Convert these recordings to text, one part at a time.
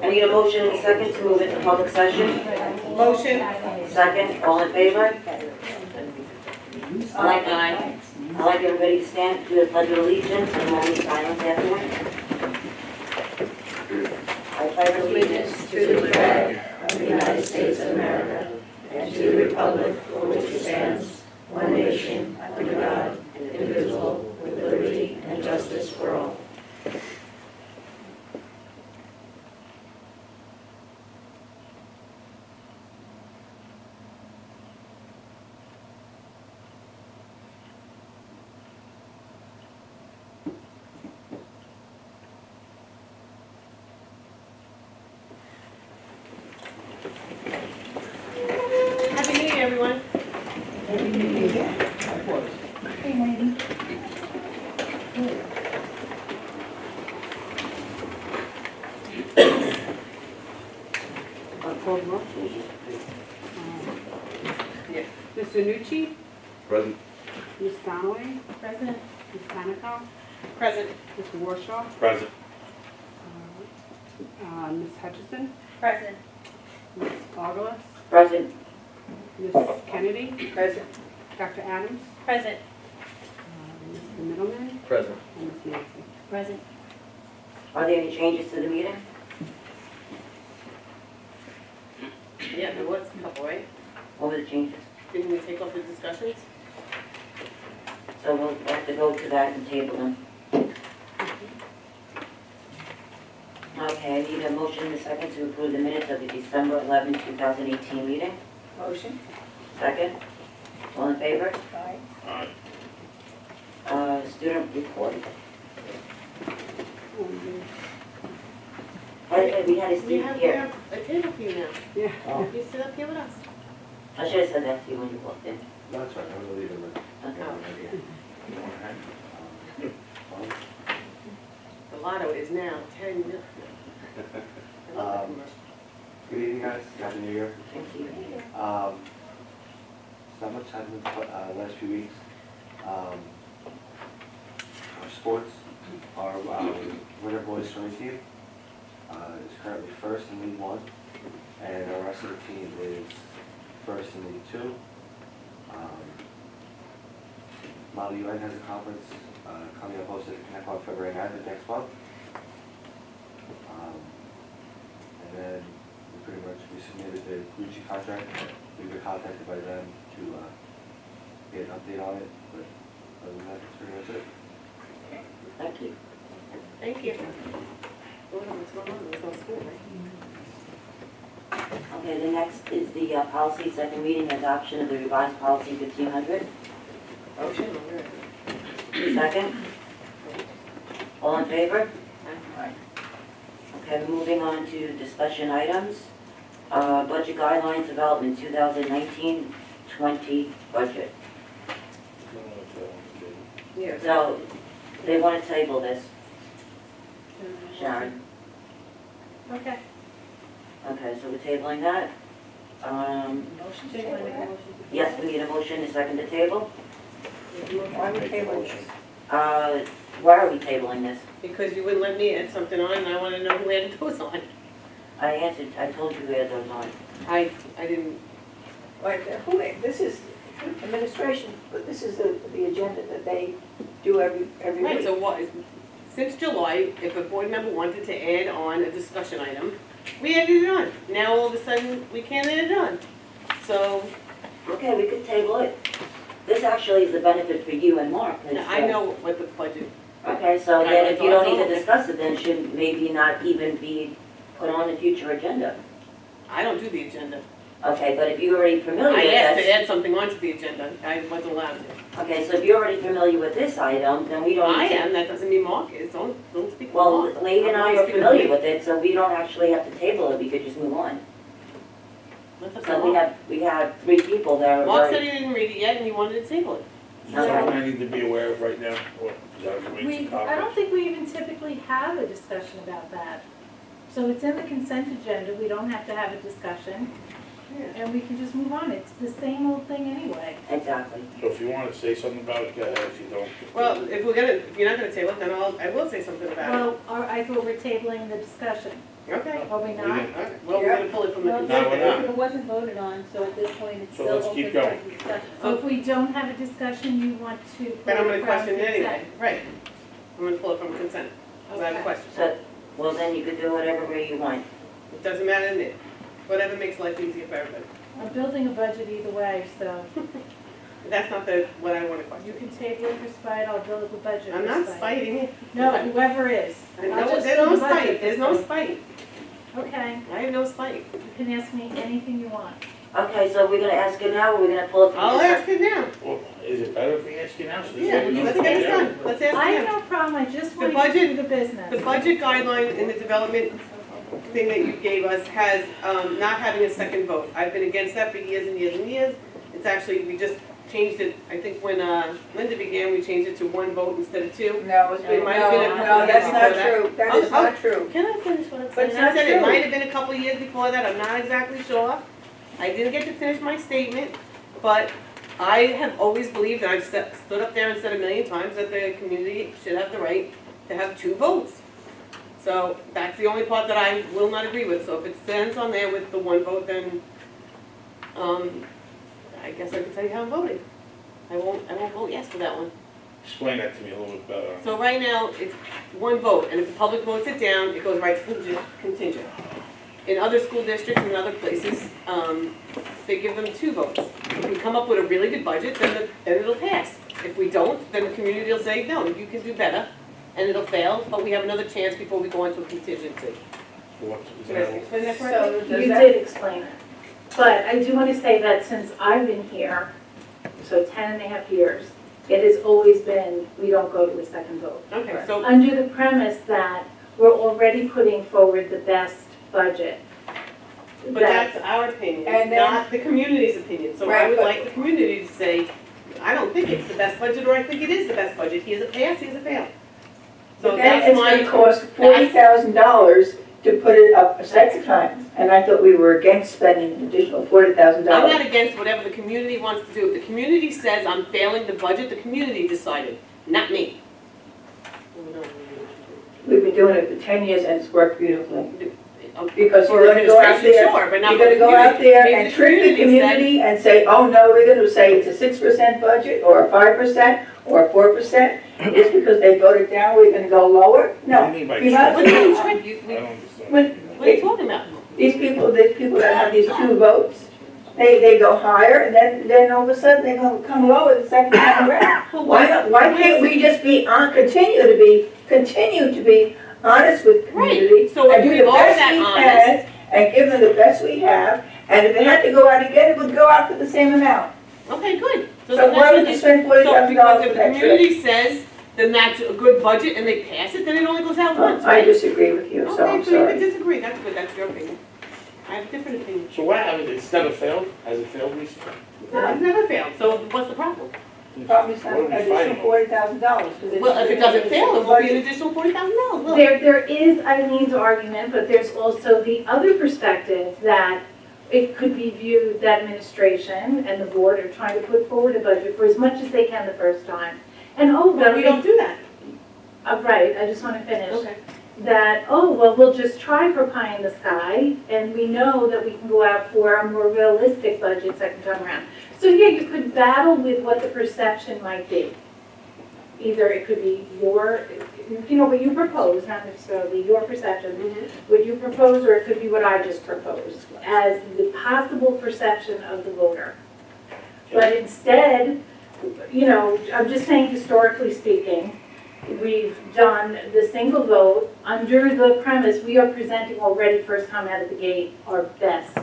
I need a motion and a second to move into public session. Motion. Second, all in favor? I'd like everybody to stand to the pledge of allegiance and we'll be silent afterwards. I pledge allegiance To the flag of the United States of America and to the republic for which it stands, one nation, under God, indivisible, with liberty and justice for all. Happy New Year, everyone. Mr. Nucci, Present. Ms. Donaway, Present. Ms. Panico, Present. Mr. Warshaw, Present. Ms. Hutchison, Present. Ms. Argalas, Present. Ms. Kennedy, Present. Dr. Adams, Present. Mr. Middleman, Present. and Ms. Nancy. Present. Are there any changes to the meeting? Yeah, there was a couple, right? What were the changes? Didn't we take off the discussions? So we'll have to go to that and table them. Okay, I need a motion and a second to approve the minutes of the December 11, 2018 meeting. Motion. Second, all in favor? Aye. Student report. Um, We had a We student have here. a table for you now. Yeah. You sit up here with us. I should have said that to you when you walked in. That's right, I'm gonna leave it. Okay. The lotto is now 10 million. I love that commercial. Good evening, guys. Happy New Year. Thank you. Not much happened last few weeks. Our sports, our winter boys swimming team is currently first in League One, and the rest of the team is first in League Two. Model UN has a conference coming up hosted at Connect on February 9th next month. And then we submitted the Gucci contract. We were contacted by them to get an update on it, but other than that, that's pretty much it. Thank you. Thank you. What's going on? There's no school, right? Okay, the next is the policy second reading adoption of the revised policy 1500. Motion. Second, all in favor? Aye. Okay, moving on to discussion items. Budget guidelines development 2019-20 budget. Yeah. So they want to table this, Sharon. Okay. Okay, so we're tabling that. Motion. So you want to make a motion? Yes, we need a motion to second the table. Why would table this? Why are we tabling this? Because you wouldn't let me add something on, and I want to know who added those on. I told you we had those on. I didn't. Right, this is administration, but this is the agenda that they do every Right, week. so what, since July, if a board member wanted to add on a discussion item, we added it on. Now all of a sudden, we can't add it on. So, Okay, we could table it. This actually is a benefit for you and Mark. 'cause, I know what the budget, Okay, so then if you don't need to discuss it, then it should maybe not even be put on the future agenda. I don't do the agenda. Okay, but if you're already familiar I with asked to this, add something onto the agenda, I wasn't allowed to. okay, so if you're already familiar with this item, then we don't. I need to- am, that doesn't mean Mark is, don't speak for Well, Mark. Lee and I'm I only are speaking familiar for with it, so we don't actually have to table it, we could just move on. That's up to So Mark. we have 3 people that are Mark said already. he didn't read it yet and he wanted to table it. Is there something I need to be aware of right now? Or is that a We, I don't think we even typically have a discussion about that. So it's in the consent agenda, we don't have to have a discussion, and we can just move on. It's the same old thing anyway. Exactly. So if you want to say something about it, go ahead. If you don't. Well, if you're not gonna table it, then I will say something about it. Well, I thought we're tabling the discussion. Okay. Are we We not? can- All right, well, we're gonna pull it from the Well, No, we're consent. not. it wasn't voted on, so at this point, it's So still let's open keep for going. discussion. So if we don't have a discussion, you want to pull Then I'm it gonna from question it anyway, consent? right. I'm gonna pull it from consent, because I have a Okay. question. So, well, then you could do whatever way you want. It doesn't matter to me, whatever makes life easier for everybody. I'm building a budget either way, so That's not what I wanna you question. can table it for spite, I'll build a budget I'm for not spite. spiting it. No, whoever is. I'll No, just there's do no the budget spite, there's no this way. spite. Okay, I have no spite. you can ask me anything you want. Okay, so we're gonna ask it now, or we're gonna pull it from I'll consent? ask it now. Well, is it better if we ask you now? So this Yeah, way we let's know get it what done, let's ask I it have now. no problem, I just The want to budget- do the business. The budget guideline in the development thing that you gave us has not having a second vote. I've been against that for years and years and years. It's actually, we just changed it, I think when Linda began, we changed it to one vote instead of two. No, it's It been, might have been a no, couple no, years that's before not that. true, that is Oh, not true. Can I finish what I'm But saying? it's I not said it true. might have been a couple years before that, I'm not exactly sure. I didn't get to finish my statement, but I have always believed, and I've stood up there and said a million times, that the community should have the right to have two votes. So that's the only part that I will not agree with, so if it stands on there with the one vote, then, I guess I can tell you how I'm voting. I won't vote yes for that one. Explain that to me a little bit better. So right now, it's one vote, and if the public votes it down, it goes right to contingent. In other school districts and other places, they give them two votes. If we come up with a really good budget, then it'll pass. If we don't, then the community will say, no, you can do better, and it'll fail, but we have another chance before we go into a contingency. What is Did I that? explain that correctly? So does You that, did explain it. But I do want to say that since I've been here, so 10 and a half years, it has always been, we don't go to a second vote. Okay, so, Under the premise that we're already putting forward the best budget. but that's our opinion, And then- not the community's opinion. So I Right, would but- like the community to say, I don't think it's the best budget, or I think it is the best budget. Here's a pass, here's a fail. So but then that's it's my. gonna cost $40,000 to put it up a second time. And I thought we were against spending an additional $40,000. I'm not against whatever the community wants to do. If the community says I'm failing the budget, the community decided, not me. We've been doing it for 10 years and it's worked beautifully. Okay, Because for you're gonna go out administration, there, sure, but not you're for the gonna go out community. there Maybe and trick the said- community and say, oh no, we're gonna say it's a 6% budget, or a 5%, or a 4%. Just because they voted down, we're gonna go lower? What do No. you mean by You're trick? not What do you mean, gonna- trick? I don't understand. When, What are you talking about? these people that have these two votes, they go higher, and then all of a sudden they gonna come lower the second time around. Why can't we just continue to be honest with the community? Right, so if and do we the are best that we honest, can, and give them the best we have, and if it had to go out again, it would go out for the same amount. okay, good. So then why that's would what you spend So $40,000 because for if the that trip? community says, then that's a good budget and they pass it, then it only goes out once, I right? disagree with you, so Okay, I'm so you can sorry. disagree, that's good, that's your opinion. I have a different opinion. So what happened? It's never failed? Has it failed recently? No, it's never failed, so what's the problem? Probably some What are we additional fighting? $40,000. Well, if it doesn't fail, it won't be an additional $40,000, look. There is Eileen's argument, but there's also the other perspective that it could be viewed that administration and the board are trying to put forward a budget for as much as they can the first time. And, oh, But well, we don't do that. right, I just want to finish. Okay. That, oh, well, we'll just try for pie in the sky, and we know that we can go out for a more realistic budget second time around. So, yeah, you could battle with what the perception might be. Either it could be your, what you propose, not necessarily your perception, Mhm. what you propose, or it could be what I just proposed, as the possible perception of the voter. But instead, I'm just saying historically speaking, we've done the single vote under the premise we are presenting already first time out of the gate our best.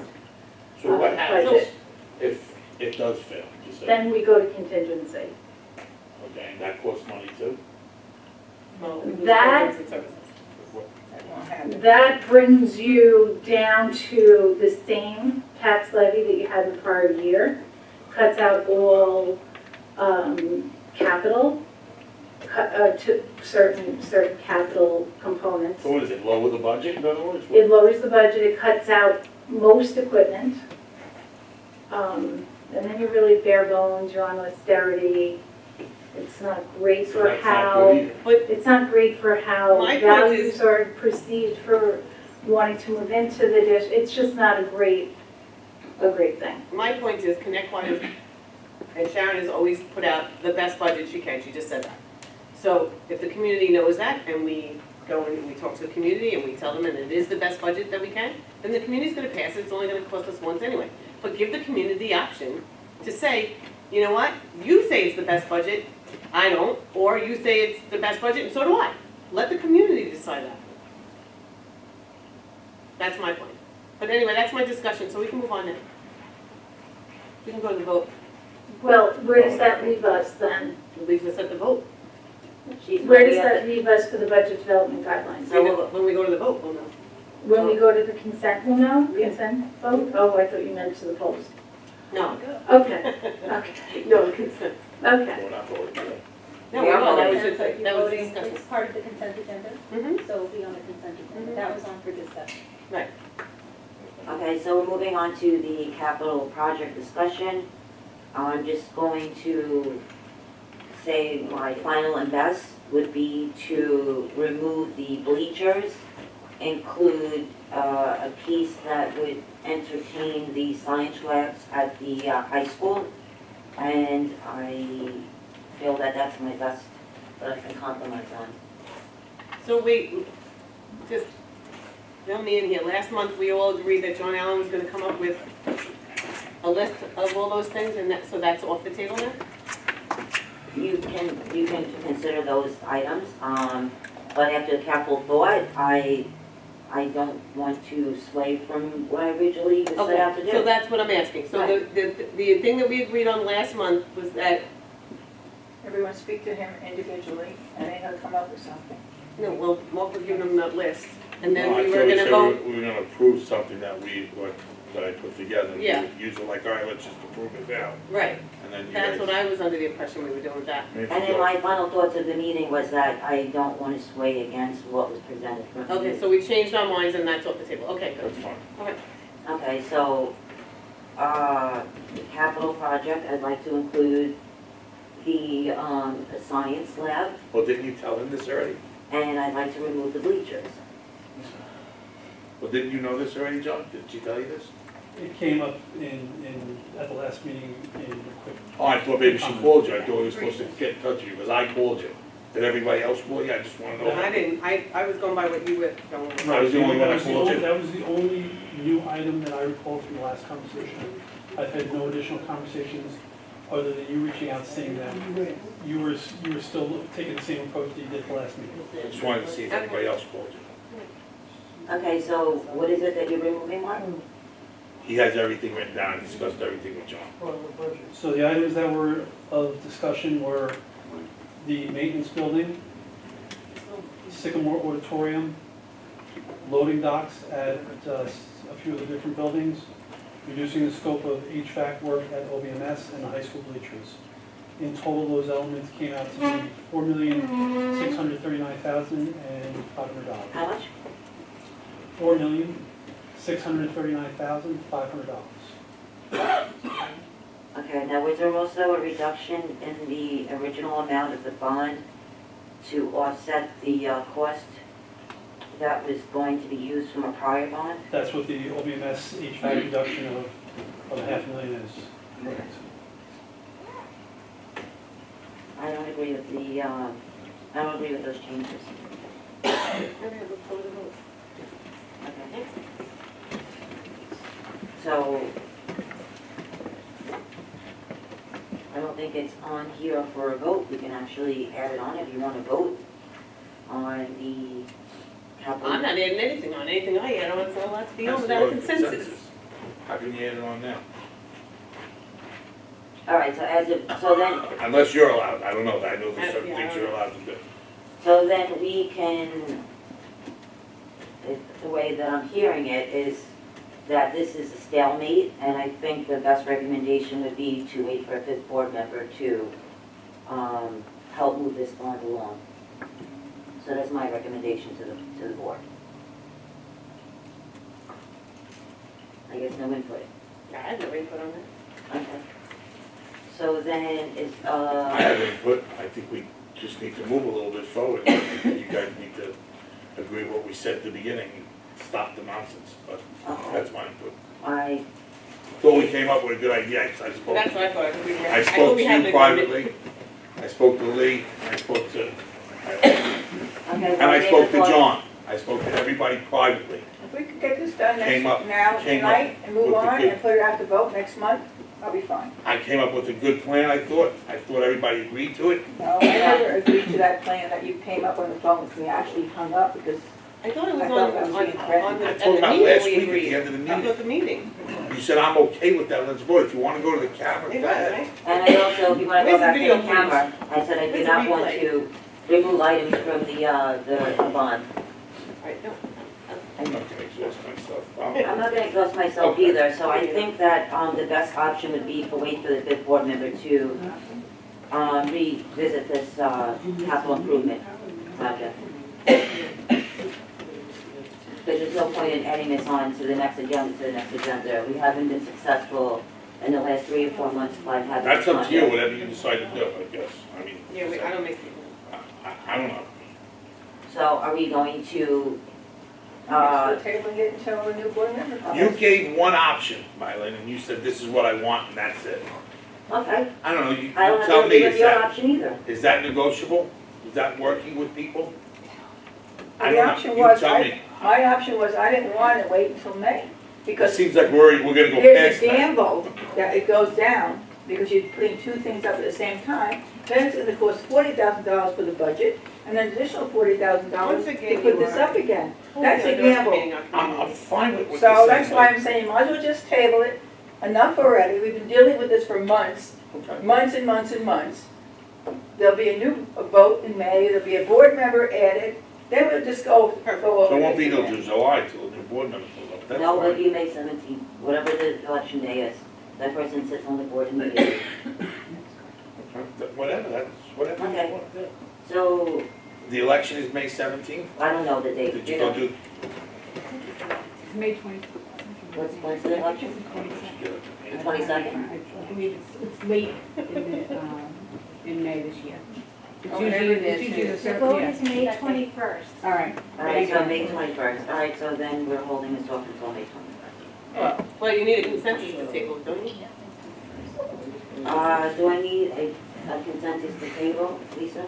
So what budget. happens if it does fail? You say? Then we go to contingency. Okay, and that costs money too? Well, we lose That- programs and services. That won't happen. That brings you down to the same tax levy that you had the prior year, cuts out all capital, to certain capital components. So what is it, lower the budget in other words? It lowers the budget, it cuts out most equipment. And then you're really bare bones, you're on austerity. It's not great So for that's not how, good either. it's not great for how My point values is- are perceived for wanting to move into the dish, it's just not a great thing. My point is, ConnectWise, and Sharon has always put out the best budget she can, she just said that. So if the community knows that, and we go and we talk to the community and we tell them, and it is the best budget that we can, then the community's gonna pass it, it's only gonna cost us once anyway. But give the community the option to say, you know what, you say it's the best budget, I don't, or you say it's the best budget, and so do I. Let the community decide that. That's my point. But anyway, that's my discussion, so we can move on now. We can go to the vote. Well, where does that leave us then? It leaves us at the vote. Where does that leave us for the budget development guidelines? When we go to the vote, we'll know. When we go to the consent, we'll know? Consent vote? Oh, I thought you meant to the polls. No. Okay, okay, No, consent. okay. We're not voting yet. No, we don't. That was just, But you're that was a voting, discussion. it's part of the consent agenda, Mm-hmm. so it'll be on the consent agenda. That was on for discussion. Right. Okay, so we're moving on to the capital project discussion. I'm just going to say my final and best would be to remove the bleachers, include a piece that would entertain the science labs at the high school, and I feel that that's my best that I can compromise on. So wait, just, fill me in here. Last month, we all agreed that John Allen was gonna come up with a list of all those things, and that, so that's off the table now? You can consider those items, but after careful thought, I don't want to sway from what I originally was set out to Okay, do. so that's what I'm asking. So the thing that we agreed on last month was that, Everyone speak to him individually, and then he'll come up with something. no, well, Mark was giving them that list, and then No, I we thought were you gonna said vote. we were gonna approve something that that I put together. and Yeah. Use it like, all right, let's just approve it now, Right, and then you that's guys. what I was under the impression we were doing with that. if you And then go- my final thoughts of the meeting was that I don't want to sway against what was presented from Okay, me. so we changed our minds and that's off the table. Okay, good. That's fine. Okay. Okay, so, the capital project, I'd like to include the science lab, Well, didn't you tell him this already? and I'd like to remove the bleachers. Well, didn't you know this already, John? Did she tell you this? It came up at the last meeting in a quick. Oh, I thought maybe she called you. I thought we were supposed to get in touch with you, because I called you. Did everybody else call you? I just wanna know. I didn't, I was going by what you were going with. I was the only one that called you. That was the only new item that I recall from the last conversation. I've had no additional conversations other than you reaching out saying that you were still taking the same approach that you did the last meeting. I just wanted to see if anybody else called you. Okay, so what is it that you're removing, Mark? He has everything written down, discussed everything with John. So the items that were of discussion were the maintenance building, Sycamore Auditorium, loading docks at a few of the different buildings, reducing the scope of HVAC work at OBMS and the high school bleachers. In total, those elements came out to be $4,639,500. How much? $4,639,500. Okay, now was there also a reduction in the original amount of the bond to offset the cost that was going to be used from a prior bond? That's what the OBMS HVAC reduction of $500,000 is. Correct. I don't agree with the, I don't agree with those changes. Okay, let's go to the vote. Okay. So, I don't think it's on here for a vote. We can actually add it on if you want to vote on the capital. I'm not adding anything on, anything I add on, it's not allowed to be on That's without a the consensus. How can you add it on now? All right, so then, Unless you're allowed, I don't know, I know there's certain Yeah, I things don't you're allowed to do. so then we can, the way that I'm hearing it is that this is a stalemate, and I think the best recommendation would be to wait for a fifth board member to help move this bond along. So that's my recommendation to the board. I guess no input. Yeah, I have no input on that. Okay. So then is, I have input, I think we just need to move a little bit forward. I think you guys need to agree what we said at the beginning, stop the nonsense, but Okay. that's my input. I, Thought we came up with a good idea, I spoke, That's what I thought, we were, I thought spoke we to had you an agreement. privately, I spoke to Lee, and I spoke to, okay. and I spoke to John, I spoke to everybody privately. If we could get this done Came up- now, came up tonight, and move with the on, good- and put it out to vote next month, I'll be fine. I came up with a good plan, I thought everybody agreed to it. No, I never agreed to that plan that you came up on the phone with me, I actually hung up because I thought it was I on, thought that was on, being threatened. the, I at told the about meeting last we week at agreed. the end of the That meeting. was the meeting. You said, I'm okay with that, let's vote, if you wanna go to the camera, go ahead. And I also, if you wanna go Where's the back to video, the please? camera, I said I Where's did the not want replay? to remove items from the bond. Right, no. I'm not gonna exhaust myself. I'm not gonna exhaust myself Okay. either, so I think that, the best option would be to wait for the fifth board member to, revisit this, capital improvement project. Because there's no point in adding this on to the next agenda, We haven't been successful in the last 3 or 4 months by having. That's up to you, this on. whatever you decide to do, I guess, I mean. Yeah, I don't make. I don't know. So are we going to, we're tabling it until a new board member comes. You gave one option, Mylene, and you said, this is what I want, and that's it. okay, I don't know, you I don't tell have me, to give you an is option either. that negotiable? Is that working with people? I The don't option know, you was, tell me. my option was, I didn't want to wait until May, It because seems like we're gonna go there's past a that. gamble that it goes down, because you're putting two things up at the same time. Then it's gonna cost $40,000 for the budget, and then additional $40,000 Once to again, put you this are- up again. Oh, That's yeah, a there was gamble. meeting on- I'm fine with what So you're saying. that's why I'm saying, you might as well just table it. Enough already, we've been dealing with this for months, Okay. months and months and months. There'll be a new vote in May, there'll be a board member added, then we'll just go over So it won't be this till again. July till the new board member goes up, that's No, it'll fine. be May 17th, whatever the election day is. That person sits on the board immediately. Okay. Whatever, that's, whatever you Okay. want to do. So, The election is May 17th? I don't know the date. Did you go do? May 20. What's the election? The 22nd? I believe it's late in May this year. It's Oh, whatever it is, usually the it's- The third, vote yeah. is May 21st. All right. All right, so May 21st. All right, so then we're holding this off until May 21st. Well, you need a consensus to table, don't you? Do I need a consensus to table, Lisa?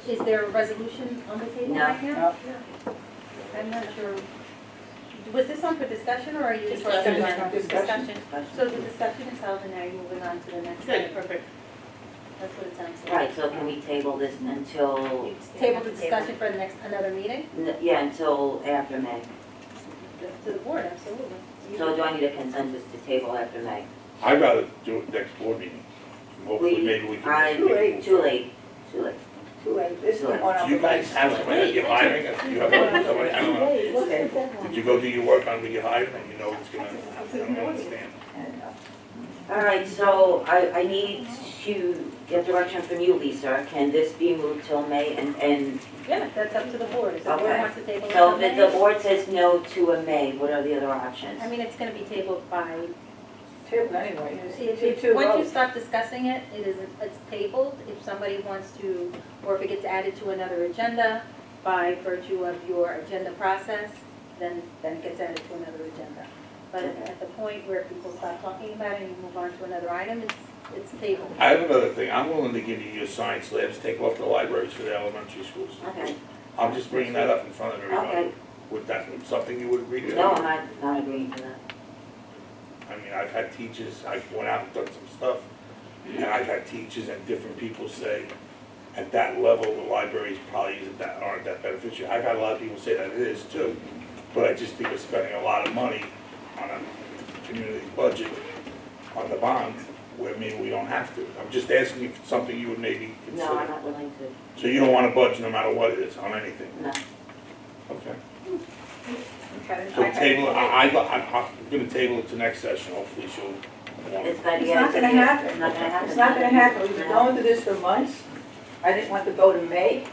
Is there a resolution on the table No. right now? I'm not sure. Was this on for discussion or are you? Discussion. Discussion. So the discussion is held and now you're moving on to the next. Good, item. perfect. That's what it sounds like. All right, so can we table this until, Table the discussion for the next, another meeting? yeah, until after May? To the board, absolutely. So do I need a consensus to table after May? I'd rather do it next board meeting. Hopefully, maybe we can. Too late. Too late, too late. Too late, this is Too late. going on. Do you guys have somebody, you're hiring, you have somebody, I don't know. Did you go do your work on when you hired and you know it's gonna, I don't understand. All right, so I need to get direction from you, Lisa. Can this be moved till May and, Yeah, that's up to the board. If the board Okay. wants to table it so till if May, the board says no to a May, what are the other options? I mean, it's gonna be tabled by, Table anyway, if, two once you votes. start discussing it, it's tabled. If somebody wants to, or if it gets added to another agenda by virtue of your agenda process, then it gets added to another agenda. But at the point where people stop talking about it and you move on to another item, it's tabled. I have another thing, I'm willing to give you your science labs, take off the libraries for the elementary schools. Okay, I'm just bringing that up in front of everybody. okay. Would that be something you would agree to? No, I'm not agreeing to that. I mean, I've had teachers, I went out and done some stuff, and I've had teachers and different people say, at that level, the libraries probably aren't that beneficial. I've had a lot of people say that it is too, but I just think we're spending a lot of money on a community's budget, on the bond, where maybe we don't have to. I'm just asking you for something you would maybe No, I'm consider. not willing to, So you don't wanna budge no matter what it is, on anything? no. Okay. Okay, So I- table, I'm gonna table it to next session, hopefully she'll want it. It's gonna It's be. not gonna happen. It's not gonna happen. It's not gonna happen, we've been No. going through this for months. I didn't want to vote in May,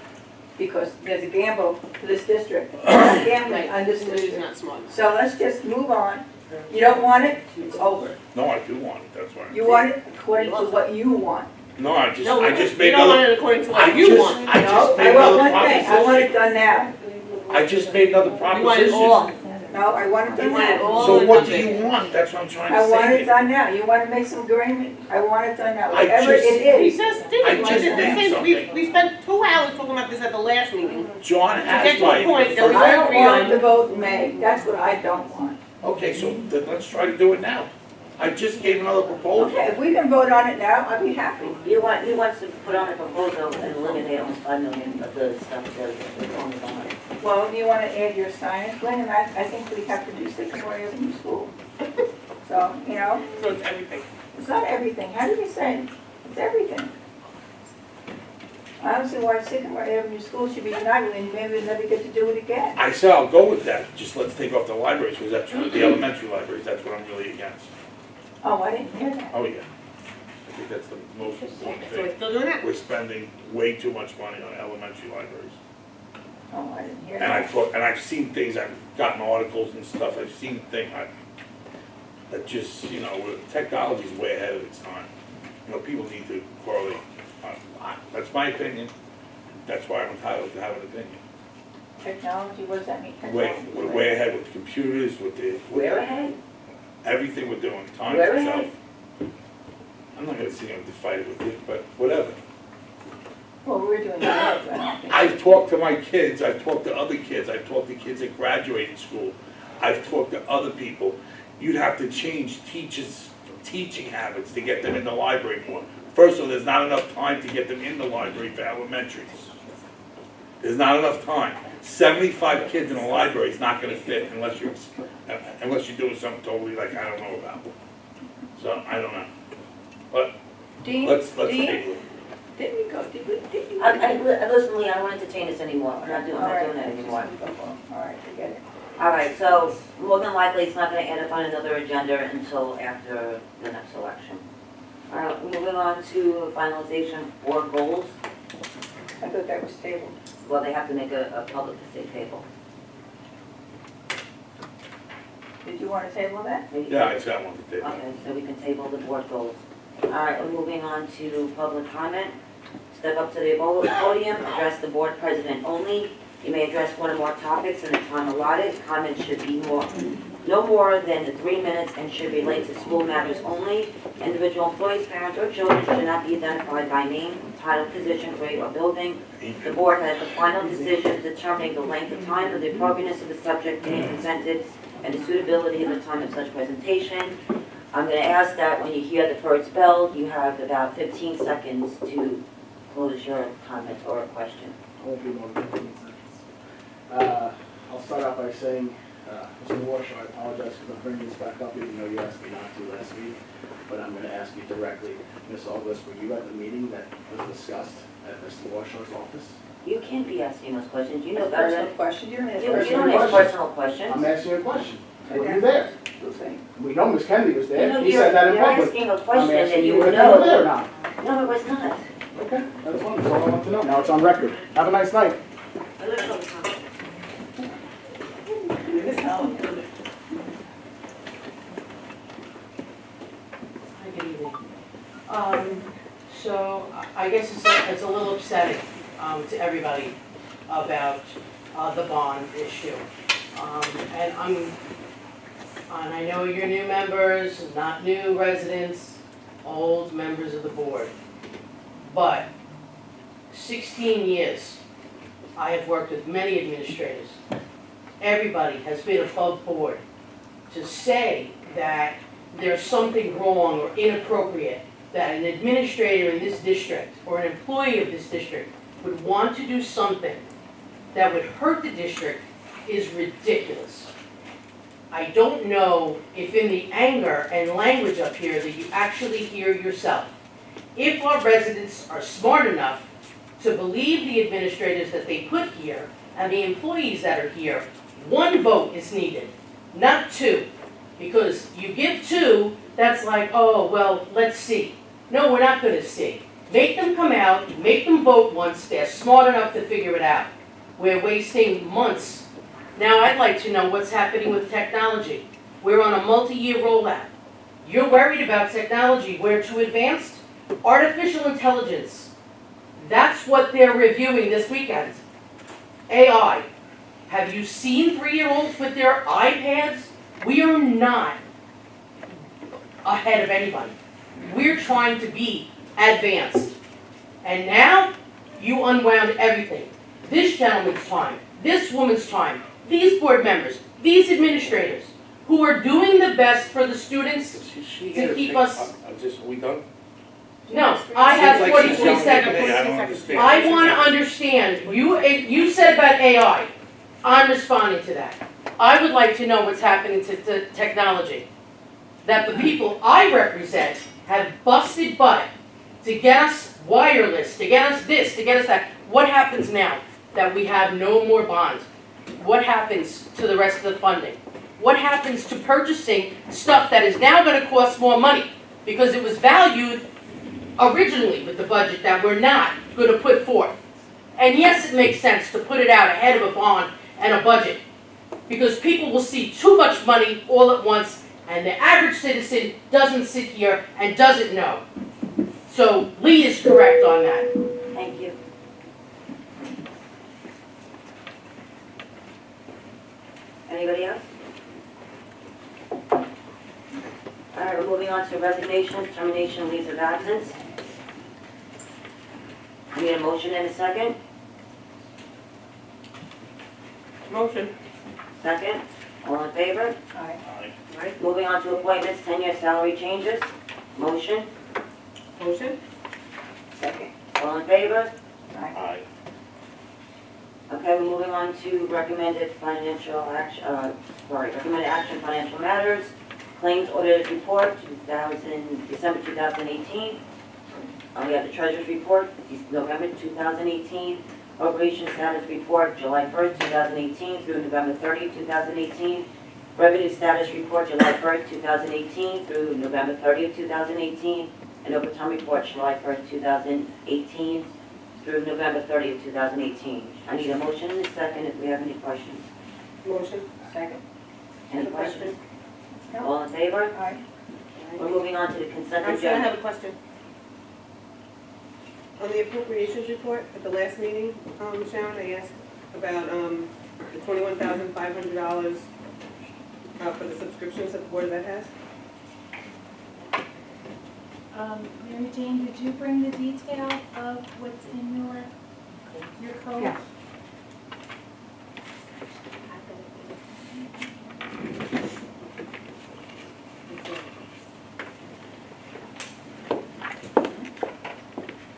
because there's a gamble for this district. I'm not gambling on this Somebody's district. not smart. So let's just move on. You don't want it, it's over. No, I do want it, that's why. You want it according to what you want. No, I No, just you made don't want other, it according to I what you just- want. I just No, made I want other one thing, I want it propositions. done now. I just made another You want it proposition. all, No, I want it you done want it now. all So in what one do bid. you want? That's what I'm trying I to want say. it done now. You wanna make some agreement? I want it done now, I whatever just- it We is. just did, I we just did the did same, we something. spent 2 hours talking about this at the last meeting. John get has to a my point that first. we- I don't agree want on- the vote in May. That's what I don't want. Okay, so then let's try to do it now. I just gave another proposal. Okay, if we can vote on it now, I'd be happy. He wants to put on a proposal and eliminate almost 5 million of the stuff that's on the bond. Well, you wanna add your science, Lynn, and I think we have to do Sycamore Avenue School. So, you know, So it's everything. it's not everything. How do you say? It's everything. I don't see why Sycamore Avenue School should be denied, and maybe we'll never get to do it again. I said I'll go with that, just let's take off the libraries, because that's the elementary libraries, that's what I'm really against. Oh, I didn't hear that. Oh, yeah. I think that's the most important So we're thing. still doing that? We're spending way too much money on elementary libraries. Oh, I didn't hear And that. I've seen things, I've gotten articles and stuff, I've seen things, that just, you know, technology's way ahead of its time. You know, people need to correlate, that's my opinion, that's why I'm entitled to have an opinion. Technology, what does that mean? We're way ahead with computers, with We're ahead. everything we're doing, time We're itself. ahead. I'm not gonna sit here and fight it with you, but whatever. Well, we're doing that, I don't think. I've talked to my kids, I've talked to other kids, I've talked to kids at graduating school, I've talked to other people. You'd have to change teachers' teaching habits to get them in the library more. First of all, there's not enough time to get them in the library for elementaries. There's not enough time. 75 kids in a library is not gonna fit unless you're doing something totally like I don't know about. So, I don't know. But, Dean, let's Dean, table it. didn't we go, did we? Listen, Lee, I don't entertain this anymore, I'm not doing that anymore. All right, forget it. All right, so more than likely, it's not gonna end up on another agenda until after the next election. All right, moving on to finalization for goals. I thought that was tabled. Well, they have to make a public estate table. Did you want to table that? Yeah, I said I wanted to table it. Okay, so we can table the board goals. All right, we're moving on to public comment. Step up to the podium, address the board president only. You may address one or more topics in the time allotted. Comments should be no more than 3 minutes and should relate to school matters only. Individual employees, parents, or children should not be identified by name, title, position, grade, or building. The board has the final decision determining the length of time of the appropriateness of the subject being presented and the suitability of the time of such presentation. I'm going to ask that when you hear the first bell, you have about 15 seconds to close your comment or question. I won't be more than 15 seconds. I'll start out by saying, Mr. Warshaw, I apologize because I'm bringing this back up, even though you asked me not to last week, but I'm going to ask you directly. Ms. August, were you at the meeting that was discussed at Mr. Warshaw's office? You can't be asking those questions. You know That's a better personal than... question. You don't ask You personal don't ask questions. personal questions. I'm asking you a question. Were Okay. you there? Who's saying? We know Ms. Kennedy was You there. know, He said that in you're public. asking a I'm question that asking you you would if you were there or know. not. No, it was not. Okay, that's fine. That's all I want to know. Now it's on record. Have a nice night. Hi, good evening. So I guess it's a little upsetting to everybody about the bond issue. And I know you're new members, not new residents, old members of the board. But 16 years, I have worked with many administrators. Everybody has been above board. To say that there's something wrong or inappropriate that an administrator in this district or an employee of this district would want to do something that would hurt the district is ridiculous. I don't know if in the anger and language up here that you actually hear yourself. If our residents are smart enough to believe the administrators that they put here and the employees that are here, 1 vote is needed, not 2. Because you give 2, that's like, oh, well, let's see. No, we're not gonna see. Make them come out, make them vote once, they're smart enough to figure it out. We're wasting months. Now, I'd like to know what's happening with technology. We're on a multi-year rollout. You're worried about technology, we're too advanced? Artificial intelligence. That's what they're reviewing this weekend. AI. Have you seen 3-year-olds with their iPads? We are not ahead of anybody. We're trying to be advanced. And now, you unwound everything. This gentleman's time, this woman's time, these board members, these administrators, who are doing the best for the students. To keep us- Are we done? No, I have Seems like she's 43 yelling at seconds. me. I don't understand. I want to understand, you said about AI, I'm responding to that. I would like to know what's happening to technology. That the people I represent have busted butt to get us wireless, to get us this, to get us that. What happens now that we have no more bonds? What happens to the rest of the funding? What happens to purchasing stuff that is now going to cost more money? Because it was valued originally with the budget that we're not going to put forth. And yes, it makes sense to put it out ahead of a bond and a budget, because people will see too much money all at once, and the average citizen doesn't sit here and doesn't know. So Lee is correct on that. Thank you. Anybody else? All right, we're moving on to resignations, termination, leaves of absence. I need a motion and a second. Motion. Second. All in favor? Aye. All right, moving on to appointments, 10-year salary changes. Motion. Motion? Second. All in favor? Aye. Okay, we're moving on to recommended financial action, recommended action financial matters. Claims audited report, December 2018. We have the treasurer's report, November 2018. Appropriation status report, July 1st, 2018 through November 30th, 2018. Revenue status report, July 1st, 2018 through November 30th, 2018. And overtime report, July 1st, 2018 through November 30th, 2018. I need a motion and a second if we have any questions. Motion. Second. Any questions? All in favor? Aye. We're moving on to the consent I'm sorry, I agenda. have a question. On the appropriations report at the last meeting, Sharon, I asked about the $21,500 for the subscriptions that the Board of Ed has. Mary Jane, did you bring the detail of what's in your code? Yeah.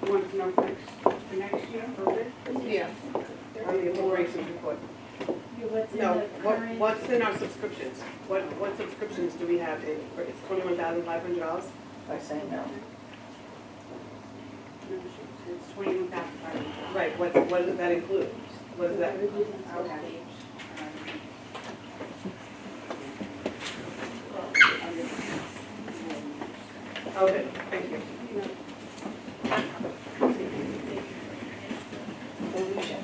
You want to know for next year? Yeah. On the appropriations report. What's in No, the current? what's in our subscriptions? What subscriptions do we have in, it's $21,500? I say no. It's 21,500. Right, what does that include? What does that? Okay. Okay, thank you. Solution.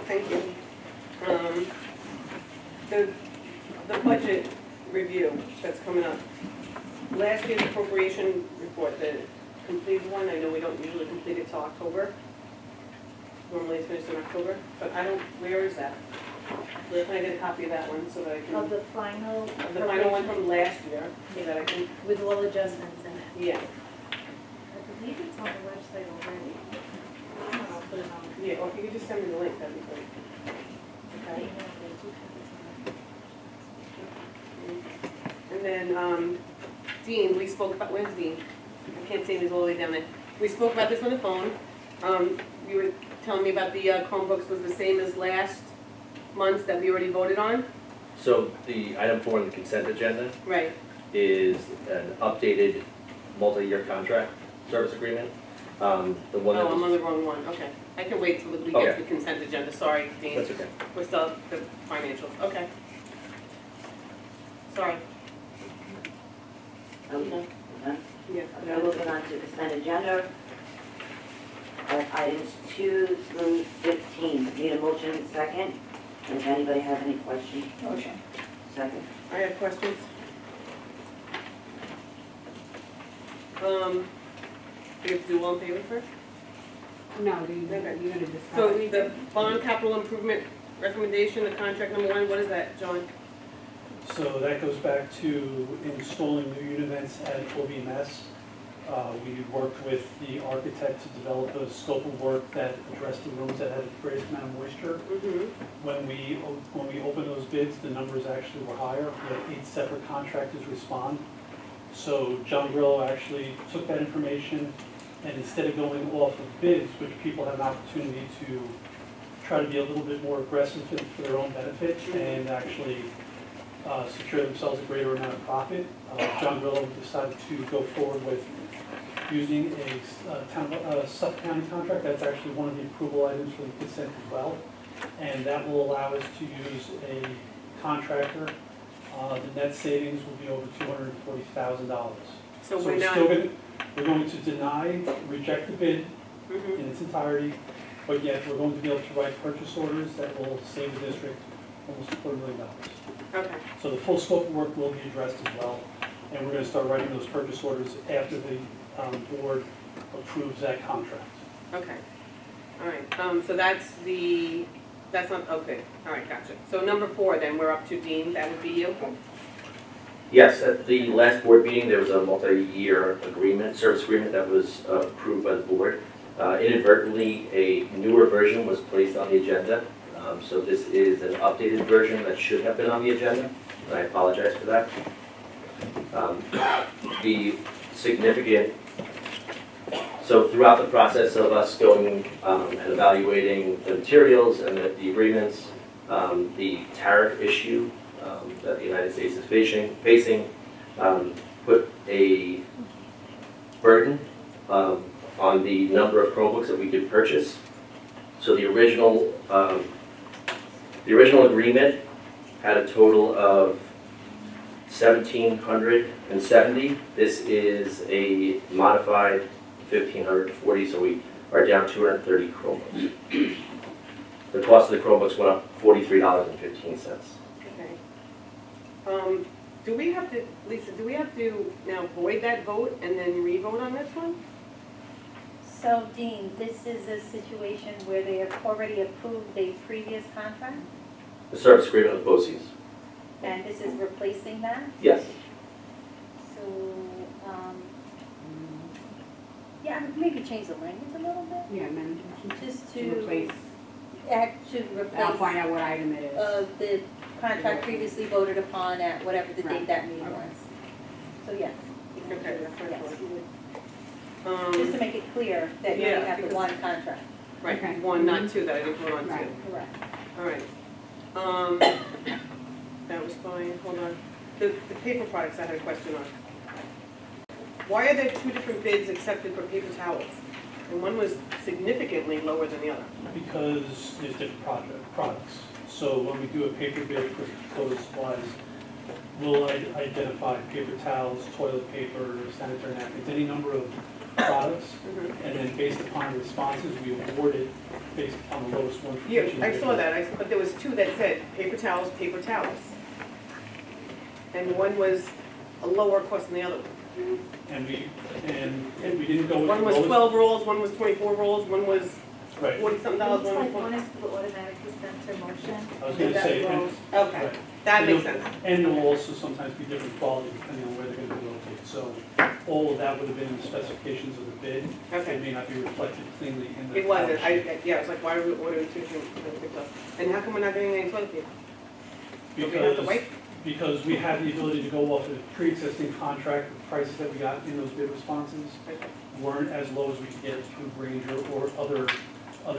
Thank you. The budget review that's coming up. Last year's appropriation report, the completed one, I know we don't usually complete it till October. Normally it's finished in October, but I don't, where is that? Where can I get a copy of that one so that I can, Of the final. of the final one from last year, so that I can, With all adjustments in it. yeah. I believe it's on the website already. I'll put it on. Yeah, or if you could just send me the link, that'd be great. Okay. And then, Dean, we spoke about, where's Dean? I can't see him, he's all the way down there. We spoke about this on the phone. You were telling me about the Chromebooks was the same as last month's that we already voted on? So the item 4 on the consent agenda Right. is an updated multi-year contract service agreement. The one that Oh, I'm on was, the wrong one, okay. I can wait till we get Okay. to the consent agenda, sorry, Dean. that's okay. We're still at the financials, okay. Sorry. Okay. Yeah. Okay, moving on to consent agenda. Items 2 through 15. Need a motion and second. And if anybody has any questions? Motion. Second. I have questions. Do you have to do all in favor first? No, you're Okay. gonna discuss. So the bond capital improvement recommendation, the contract number one, what is that, John? So that goes back to installing new units at OBMS. We worked with the architect to develop a scope of work that addressed the rooms that had the greatest amount of moisture. Mm-hmm. When we opened those bids, the numbers actually were higher. We had 8 separate contractors respond. So John Grillo actually took that information, and instead of going off of bids, which people have an opportunity to try to be a little bit more aggressive for their own benefit and actually secure themselves a greater amount of profit, John Grillo decided to go forward with using a Suffolk County contract. That's actually one of the approval items for the consent as well. And that will allow us to use a contractor. The net savings will be over $240,000. So we're not. We're going to deny, reject the bid Mhm. in its entirety, but yet we're going to be able to write purchase orders that will save the district almost $250,000. Okay, So the full scope of work will be addressed as well, and we're gonna start writing those purchase orders after the board approves that contract. okay. All right, so that's not, okay, all right, gotcha. So number 4 then, we're up to Dean, that would be you? Yes, at the last board meeting, there was a multi-year agreement, service agreement that was approved by the board. Inadvertently, a newer version was placed on the agenda. So this is an updated version that should have been on the agenda, and I apologize for that. The significant, so throughout the process of us going and evaluating the materials and the agreements, the tariff issue that the United States is facing put a burden on the number of Chromebooks that we could purchase. So the original agreement had a total of 1,770. This is a modified 1,540, so we are down 230 Chromebooks. The cost of the Chromebooks went up $43.15. Okay. Do we have to, Lisa, do we have to now void that vote and then re-vote on this one? So Dean, this is a situation where they have already approved a previous contract, The service agreement with BOCES. and this is replacing that? Yes. So, yeah, maybe change the language a little bit, Yeah, man, just to to replace, to I'll find replace, out what item it is. the contract previously voted upon at whatever the date Right. that meeting Okay. was. So yes. Okay, that's what I Yes, thought. you would, just to make it clear that you Yeah, only have the because- one contract. Right, Okay. 1, not 2, that I didn't vote on 2. Right. Correct. All right. That was fine, hold on. The paper products I had a question on. Why are there 2 different bids accepted for paper towels? And one was significantly lower than the other. Because there's different products. So when we do a paper bid for toilet supplies, we'll identify paper towels, toilet paper, sanitary napkins, any number of products. And then based upon the responses, we award it based upon the lowest one for each Yeah, I individual. saw that, but there was 2 that said paper towels. And one was a lower cost than the other one. And we didn't go with the One was lowest. 12 rolls, one was 24 rolls, one was Right. 40-something dollars, one was 40. is the automatic dispenser motion. I was gonna say, and- Okay, right. that And makes it'll- sense. And there will also sometimes be different quality depending on where they're gonna be located. So all of that would have been in the specifications of the bid. Okay. It may not be reflected cleanly in the. It wasn't, package. yeah, I was like, why are we ordering 2 different stuff? And how come we're not getting any toilet paper? Do we have to wait? Because we have the ability to go off a pre-existing contract, the prices that we got in those bid responses weren't as low as we could get through Granger or other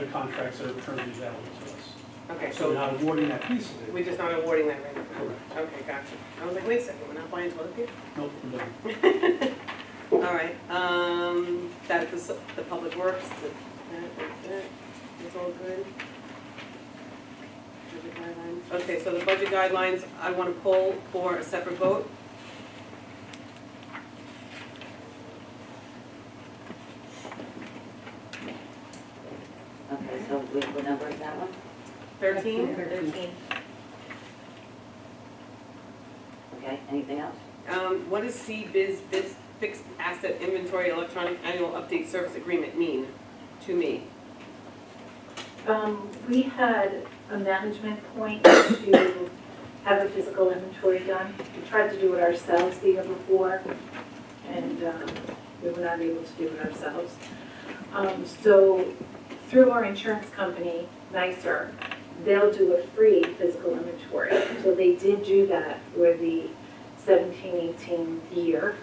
contracts that are currently available to us. Okay, So we're so not awarding that piece of it. we're just not awarding that right now? Correct. Okay, gotcha. I was like, wait a second, we're not buying toilet paper? Nope, no. All right, that's the public works, that's all good. Budget guidelines. Okay, so the budget guidelines, I want to poll for a separate vote. Okay, so what number is that one? 13? 13. Okay, anything else? What does CBiz Fixed Asset Inventory Electronic Annual Update Service Agreement mean to me? We had a management point to have a physical inventory done. We tried to do it ourselves the year before, and we were not able to do it ourselves. So through our insurance company, NYSER, they'll do a free physical inventory. So they did do that for the 17-18 year.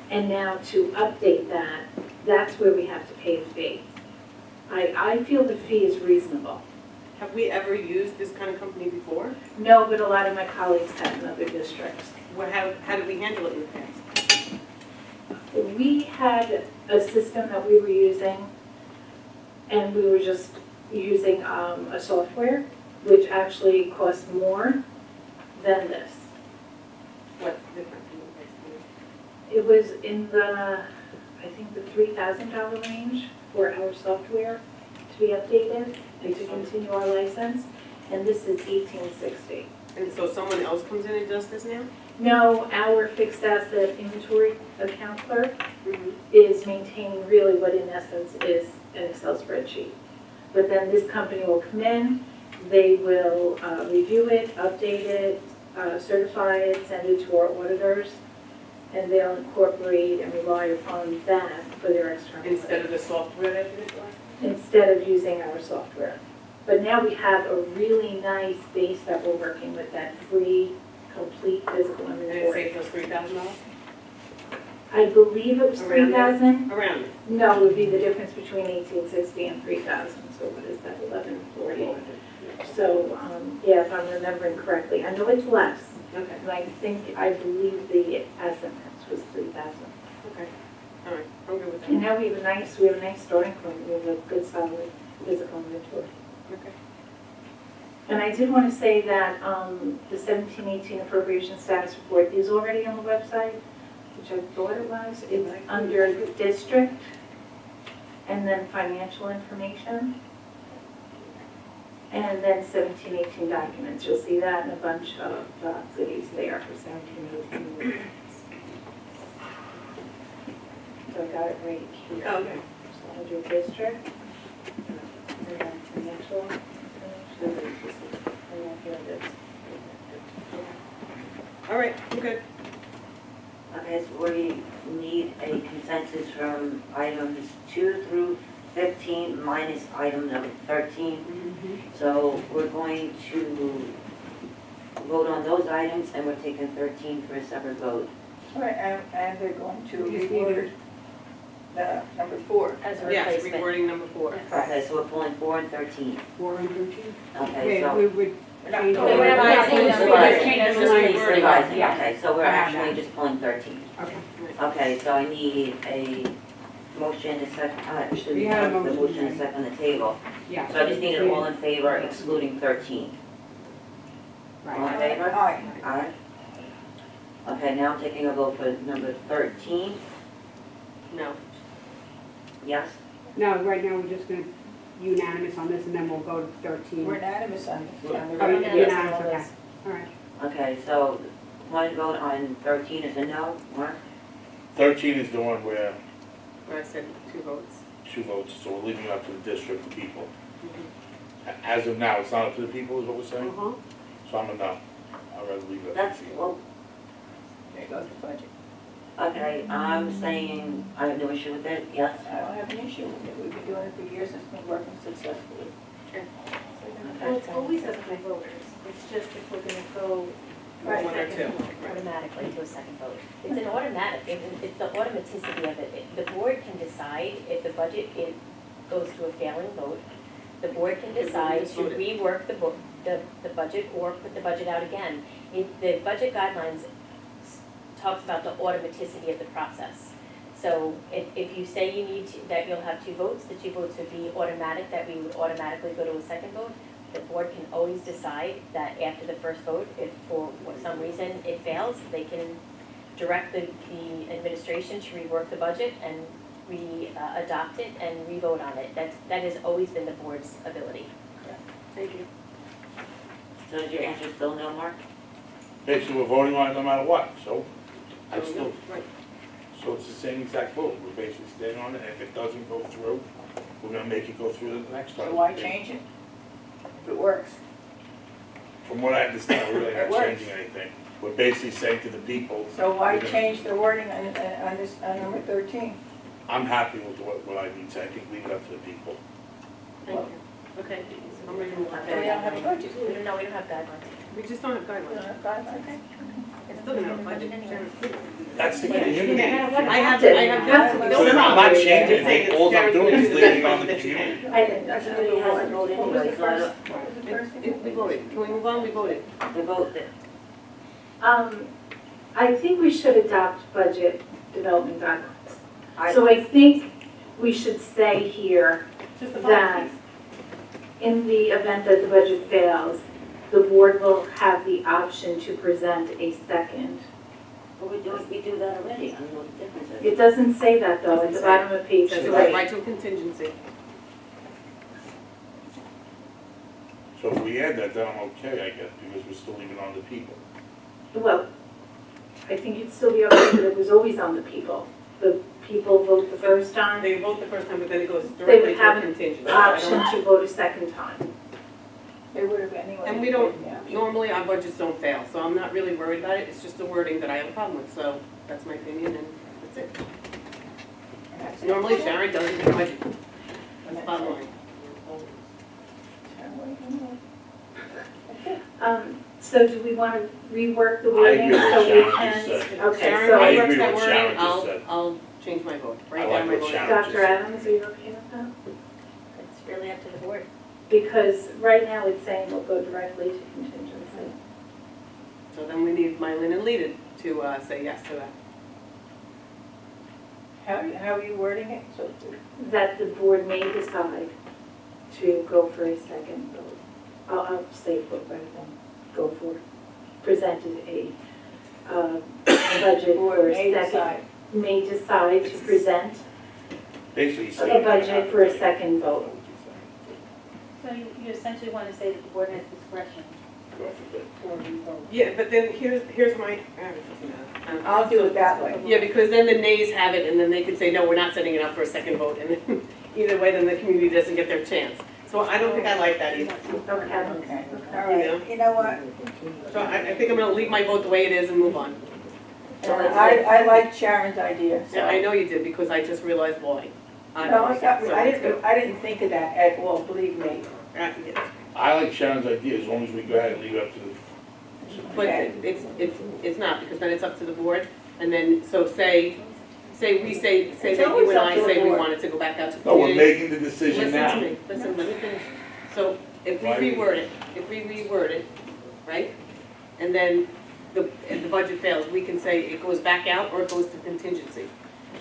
And now to update that, that's where we have to pay the fee. I feel the fee is reasonable. Have we ever used this kind of company before? No, but a lot of my colleagues have in other districts. How did we handle it in the past? We had a system that we were using, and we were just using a software, which actually cost more than this. What's different? It was in the, I think, the $3,000 range for our software to be updated and to continue our license, and this is $1,860. And so someone else comes in and does this now? No, our fixed asset inventory account clerk is maintaining really what in essence is an Excel spreadsheet. But then this company will come in, they will review it, update it, certify it, send it to our auditors, and they'll incorporate and rely upon that for their external. Instead of the software that did it for us? Instead of using our software. But now we have a really nice base that we're working with, that free, complete physical And it inventory. saves us $3,000? I believe it was Around there? 3,000. Around it. No, it would be the difference between 1,860 and 3,000, so what is that, 1,140? So, yeah, if I'm remembering correctly, I know it's less, Okay, and I believe the asset max was 3,000. okay. All right, I'm good with And that. now we have a nice starting point, we have a good solid physical inventory. Okay. And I did want to say that the 17-18 appropriation status report is already on the website, which I thought it was. It's under district and then financial information. And then 17-18 documents. You'll see that in a bunch of cities there for 17-18. So I got it right here. Oh, okay. So I'll do district and then financial information. And then here it is. All right, I'm good. Okay, so we need a consensus from items 2 through 15 minus item number 13. So we're going to vote on those items and we're taking 13 for a separate vote. All right, and they're going to reword the number 4. As a Yes, replacement. rewording number 4. Okay, so we're pulling 4 and 13. 4 and 13? Okay, Okay, so. we would We're not change going We're it. revising Revising, them. revising. Just Just rewording. revising, Yeah. okay, so we're I have actually that. just pulling 13. Okay. Okay, so I need a motion, a second, actually, We we had a have the motion, motion, a right? second on the table. Yeah. So I just need an all in favor excluding 13. All in Right. favor? Aye. Aye. Okay, now I'm taking a vote for number 13. No. Yes? No, right now, we're just gonna unanimous on this, and then we'll go to 13. We're unanimous on the. Oh, Yeah. unanimous, okay. All right. Okay, so one vote on 13 is a no, Mark? 13 is the one where Where I said 2 votes. 2 votes, so we're leaving it up to the district people. As of now, it's not up to the people, is what we're saying? Uh-huh. So I'm a no. I'd rather leave it up to That's, the people. well, There goes the budget. okay, I'm saying I have no issue with it, yes? I don't have an issue with it. We've been doing it for years. It's been working successfully. Well, it's always up to the voters, it's just if we're gonna go One or two. automatically to a second vote. It's an automatic, it's the automaticity of it. The board can decide if the budget goes to a failing vote. The board can decide to rework the budget or put the budget out again. The budget guidelines talks about the automaticity of the process. So if you say you need to, that you'll have 2 votes, the 2 votes would be automatic, that we would automatically go to a second vote. The board can always decide that after the first vote, if for some reason it fails, they can direct the administration to rework the budget and adopt it and re-vote on it. That has always been the board's ability. Thank you. So is your answer still no, Mark? basically we're voting on it no matter what, so I So, still, right. so it's the same exact vote, we're basically staying on it, and if it doesn't go through, we're gonna make it go through the next time. So why change it? If it works. From what I understand, we're really It not works. changing anything, we're basically saying to the people, So why We're gonna- change the wording on this, on number 13? I'm happy with what I need to, I think leave it up to the people. Thank you. Okay, so I'm ready to move on. We don't have a budget. No, we don't have guidelines. We just don't have We don't guidelines. have guidelines. It's still gonna have a budget. That's the community. I have, Have to. no I'm not problem. changing It's saying it, it's all I'm doing is Sharon's leaving it gonna on do the best community. That's what we hasn't voted anyway, so I don't. We voted, can we move on? We voted. The vote that, I think we should adopt budget development guidelines. I- So I think we should say here Just the that in the event that the budget fails, the board will have the option to present a second. but we do that already, I don't know what the difference is. It doesn't say that though, at the bottom of page That's 3. right to a contingency. So if we add that, then I'm okay, I guess, because we're still leaving it on the people. Well, I think you'd still be okay, but it was always on the people. The people vote the first time, They vote the first time, but then it goes they directly would to have a an contingency. I option don't- to vote a second time. They would have anyway. And we don't, Yeah. normally our budgets don't fail, so I'm not really worried about it. It's just the wording that I have a problem with, so that's my opinion and that's it. And that's it. Normally Sharon doesn't do budget. That's the bottom line. So do we want to rework the I wording agree with so we Sharon can? just said. Okay, Sharon so I reworks agree that with Sharon wording, just said. I'll change my vote. I Write like down my what vote. Sharon- Dr. Adams, are you okay with that? It's really up to the board. Because right now it's saying we'll go directly to contingency. So then we need Mylin and Lita to say yes to that. How are you wording it? So That the board may decide to go for a second vote. I'll say vote rather than go for, presented a budget the for board a may second. decide. May decide to present Basically a saying. budget for a second vote. So you essentially want to say that the board has discretion God forbid. for revote. Yeah, but then here's my, I'll do it that way. yeah, because then the nays have it and then they could say, no, we're not setting it up for a second vote. And then either way, then the community doesn't get their chance. So I don't think I like that either. Okay. Okay, all right. You know what? So I think I'm gonna leave my vote the way it is and move on. I like Sharon's idea, so. Yeah, I know you did because I just realized why. No, I didn't think of that at all, believe me. Yeah. I like Sharon's idea, as long as we go ahead and leave it up to the. But it's not, because then it's up to the board, and then, so say that It's you always and up I to the say we board. wanted to go back out to No, we're community. making the decision Listen now. to me, listen, let me finish. So if we Why we- reword it, right? And then if the budget fails, we can say it goes back out or it goes to contingency.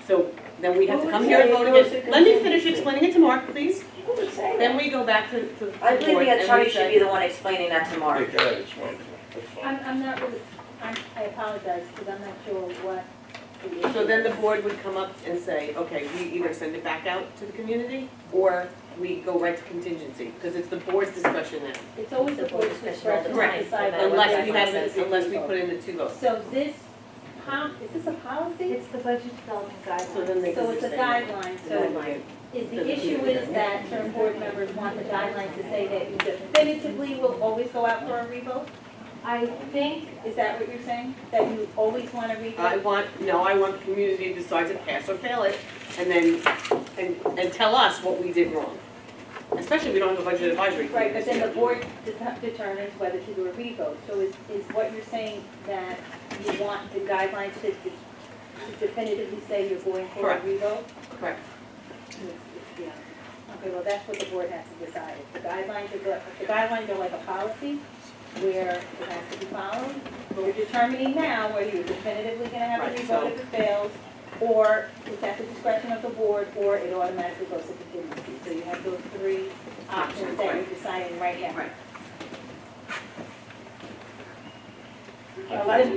So then we have to Who come would here and say vote it goes again. to Let me finish contingency? explaining it to Mark, please. Who would say Then that? we go back to the board. I believe and the attorney we should say- be the one explaining that to Mark. Okay, go ahead, explain it. That's fine. I'm not really, I apologize because I'm not sure what the issue So then the is. board would come up and say, okay, we either send it back out to the community, or we go right to contingency, because it's the board's discussion now. It's always the board's discretion to Right, decide. no matter whether what Unless we guidelines have, is unless we revote. put in the 2 votes. So this, is this a policy? It's the budget development So then they So can it's a say- guideline, so is the issue is that certain board members want the guidelines to say that you definitively will always go out for a revote? I think, Is that what you're saying? That you always want a I revote? want the community to decide to pass or fail it, and then, and tell us what we did wrong. Especially if we don't have a budget advisory committee. Right, but then the board determines whether to do a revote. So is what you're saying that you want the guidelines to definitively say you're going for a Correct. revote? Correct. Yeah. Okay, well, that's what the board has to decide. If the guidelines are like a policy where it has to be followed, we're determining now whether you're definitively gonna have a Right, revote so- if it fails, or it's at the discretion of the board, or it automatically goes to contingency. So you have those 3 options that you're deciding right now. Right.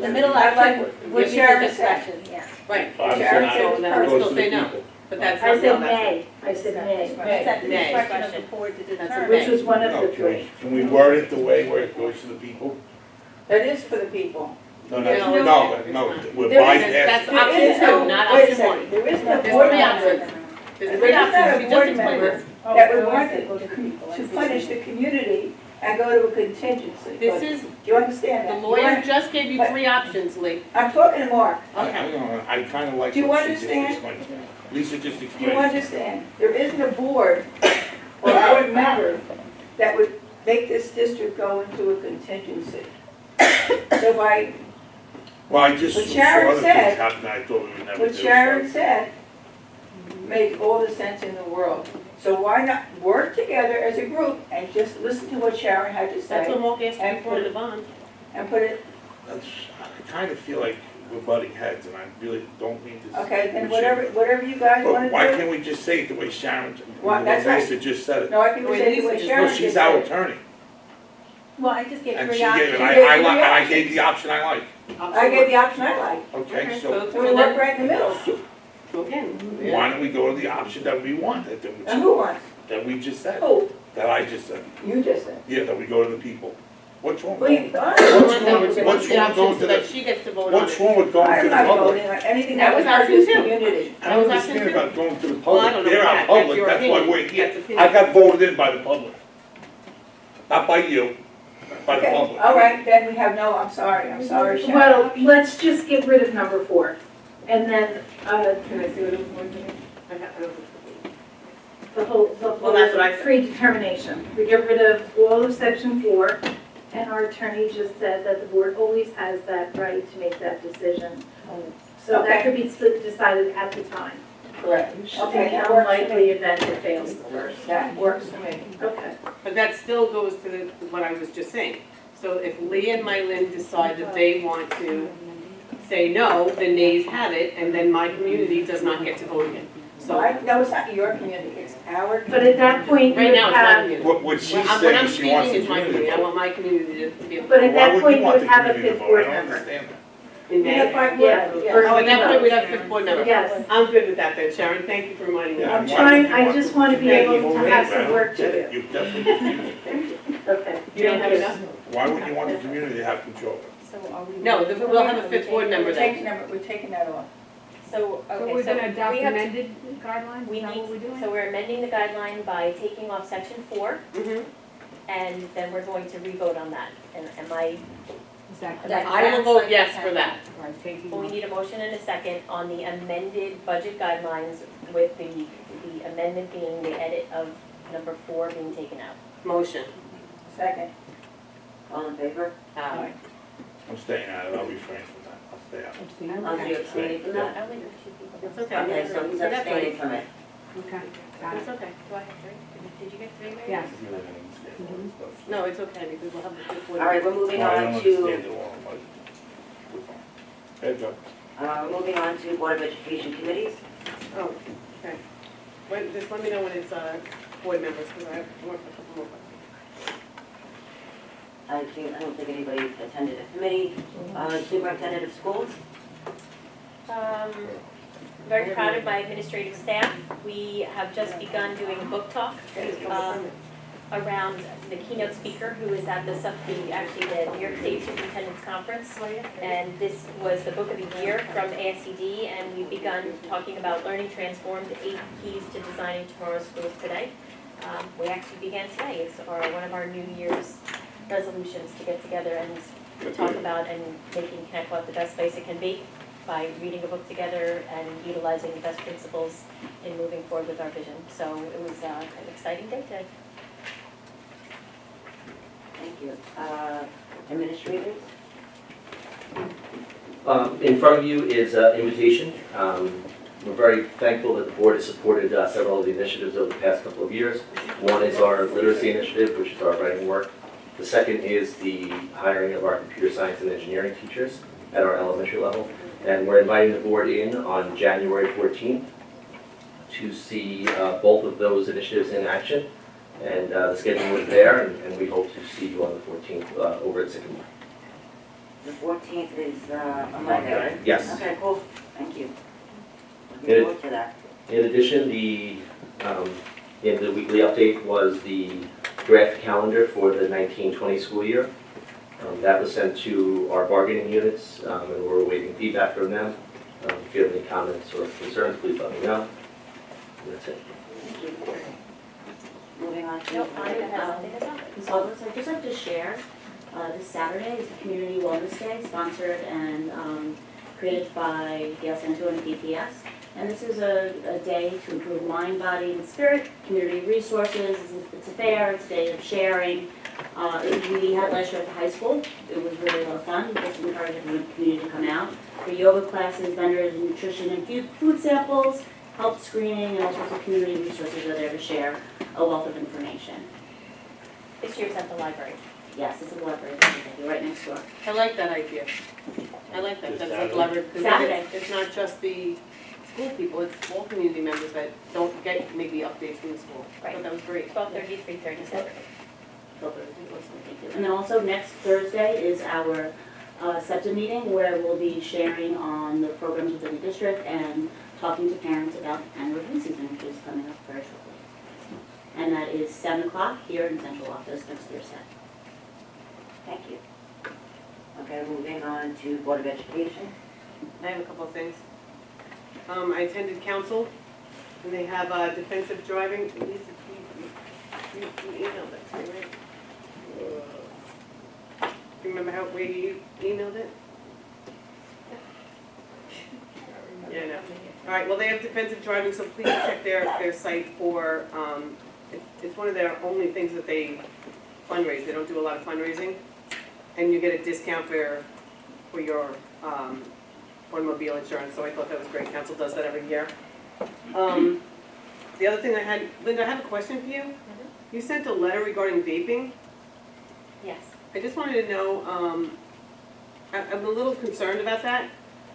The middle I like option what would be the Sharon said. discretion, yeah. Right. I'm Sharon saying, said So then it we goes still to the say no, people. but that's I not, no, said that's. may, I said may, It's at the Nay. discretion of the board to That's a determine. which was one of No, the 3. can we word it the way where it goes to the people? That is for the people. No, No, no, it's no, not. we're There is- That's bypassing. option There is no- two, not wait a option second. one. There is no There's board three member options. There's There three is not options, a she just board explained member this. that would want to punish the community and go to a contingency. This is, Do you understand the that? lawyer just gave you But- three options, Lee. I'm talking to Mark. I kinda like Do you what she just understand? explained. Lisa just Do you explained. understand? There isn't a board or a board member that would make this district go into a contingency. So by, Well, I just What saw Sharon other said- things happen, I thought we would never do. what Sharon said made all the sense in the world. So why not work together as a group and just listen to what Sharon had to That's say what Mark asked And you for put the it- bond. and put it, I kinda feel like we're butting heads, and I really don't mean to. okay, then we should- whatever you guys But want why to do. can't we just say it the way Sharon, the Well, way that's right. Lisa just said it? No, I can Wait, say Lisa what just- Sharon No, just she's our said. attorney, Well, I just gave and three she gave options. it, You gave three I options. gave the option I like, I gave the option I like. okay, so So we work right in the middle. Again. why don't we go to the option that we want, And who wants? that we just said, Who? that I just said, You just said. yeah, that we go to the people. What's wrong? Well, you, She I wants wrong- the what's wrong option going so to that the- she gets to vote on What's it. wrong with going to I'm the not public? voting on anything That that was would hurt option this two. community. I don't That was understand option about going to the Well, I public, don't know they're about our that. public, That's your that's why opinion. we're here. That's opinion. I got voted in by the public. Not by you, by the Okay, public. all right, then we have no, I'm sorry, Sharon. Well, let's just get rid of number 4. And then, Can I see what it was going to be? I don't the whole Well, that's what I said. predetermination. We get rid of all of section 4, and our attorney just said that the board always has that right to make that decision. So that Okay. could be decided at the time. Correct. In Okay, the that works for unlikely me. event it fails first. That works for me. Okay. But that still goes to what I was just saying. So if Lee and Mylin decide that they want to say no, the nays have it, and then my community does not get to vote again. So So no, it's not your community, it's our. But at that point, you right would now, it's my have, community. What she's When I'm saying, she wants speaking, the it's my community community. I to vote. want my community to be able but to at Why that would point, you you want would the have a community to fifth vote? board I don't member. understand that. in Yeah, May. fine, Yeah. yeah. Oh, at that point, we'd have a fifth board member. Yes. I'm good with that then, Sharon. Thank you for reminding me. Yeah. I'm trying, I just want to be Thank able you. to have some work to do. You definitely confused. Okay. You don't have enough? Why would you want the community to have control? So are we? No, we'll have a fifth board member then. We're taking that off. So, So okay, we're so gonna adopt we have, amended guidelines, we is that what we're need, doing? so we're amending the guideline by taking off section 4, Mhm. and then we're going to re-vote on that. And am I, Is that That- correct? I will vote yes for that. Right, taking well, we off. need a motion and a second on the amended budget guidelines with the amendment being the edit of number 4 being taken out. Motion. Second. All in favor? I'm staying out of it, I'll refrain from that, I'll stay out. Abstain? Are you abstaining from I that? only have 2 people. It's okay. Okay, so he's So that's abstaining right. from it. Okay, got It's it. okay. Do I have 3? Did you get 3, Mary? Yes. I really don't understand all this stuff. No, it's okay, because we'll have the fifth board. All right, we're moving I on don't to, understand it all, but we're fine. Heads up. moving on to Board of Education committees. Oh, okay. Wait, just let me know when it's, board members, because I have a couple more. I don't think anybody attended a committee. Superintendent of schools? Very proud of my administrative staff. We have just begun doing book talk around the keynote speaker who is at the New York State Superintendent's Conference. And this was the book of the year from ASCD, and we've begun talking about Learning Transformed, 8 Keys to Designing Tomorrow's Schools Today. We actually began today. It's one of our New Year's resolutions to get together and talk about and making Connecticut the best place it can be by reading a book together and utilizing the best principles in moving forward with our vision. So it was an exciting day today. Thank you. Administrators? In front of you is an invitation. We're very thankful that the board has supported several of the initiatives over the past couple of years. One is our literacy initiative, which is our writing work. The second is the hiring of our computer science and engineering teachers at our elementary level. And we're inviting the board in on January 14th to see both of those initiatives in action. And the schedule is there, and we hope to see you on the 14th over at Sycamore. The 14th is a Monday, right? Yes. Okay, cool. Thank you. Looking Good. forward to that. In addition, in the weekly update was the draft calendar for the 1920 school year. That was sent to our bargaining units, and we're awaiting feedback from them. If you have any comments or concerns, please let me know. And that's it. Thank you. Moving on to. No, Monica has something to talk. Consultants, I'd just like to share, this Saturday is the Community Wellness Day, sponsored and created by Gail Santo and PPS. And this is a day to improve mind, body, and spirit, community resources. It's a fair, it's a day of sharing. We had last year at the high school. It was really a lot of fun. Just encourage the community to come out. For yoga classes, vendors, nutrition and food samples, health screening, and all sorts of community resources are there to share a wealth of information. This year's at the library. Yes, it's a library, right next door. I like that idea. I like that, This that's Saturday? a library, because Saturday. it's not just the school people, it's all community members that don't get maybe updates from the school. I thought that was great. 12:30, 3:30 Saturday. And then also next Thursday is our SEPTA meeting where we'll be sharing on the programs within the district and talking to parents about annual review season, which is coming up very shortly. And that is 7 o'clock here in central office next Thursday. Thank you. Okay, moving on to Board of Education. I have a couple of things. I attended council, and they have defensive driving. Lisa, you emailed it to me, right? Do you remember where you emailed it? Yeah, I know. All right, well, they have defensive driving, so please check their site for, it's one of their only things that they fundraise. They don't do a lot of fundraising. And you get a discount for your automobile insurance, so I thought that was great. Council does that every year. The other thing I had, Linda, I have a question for you. You sent a letter regarding vaping. Yes. I just wanted to know, I'm a little concerned about that.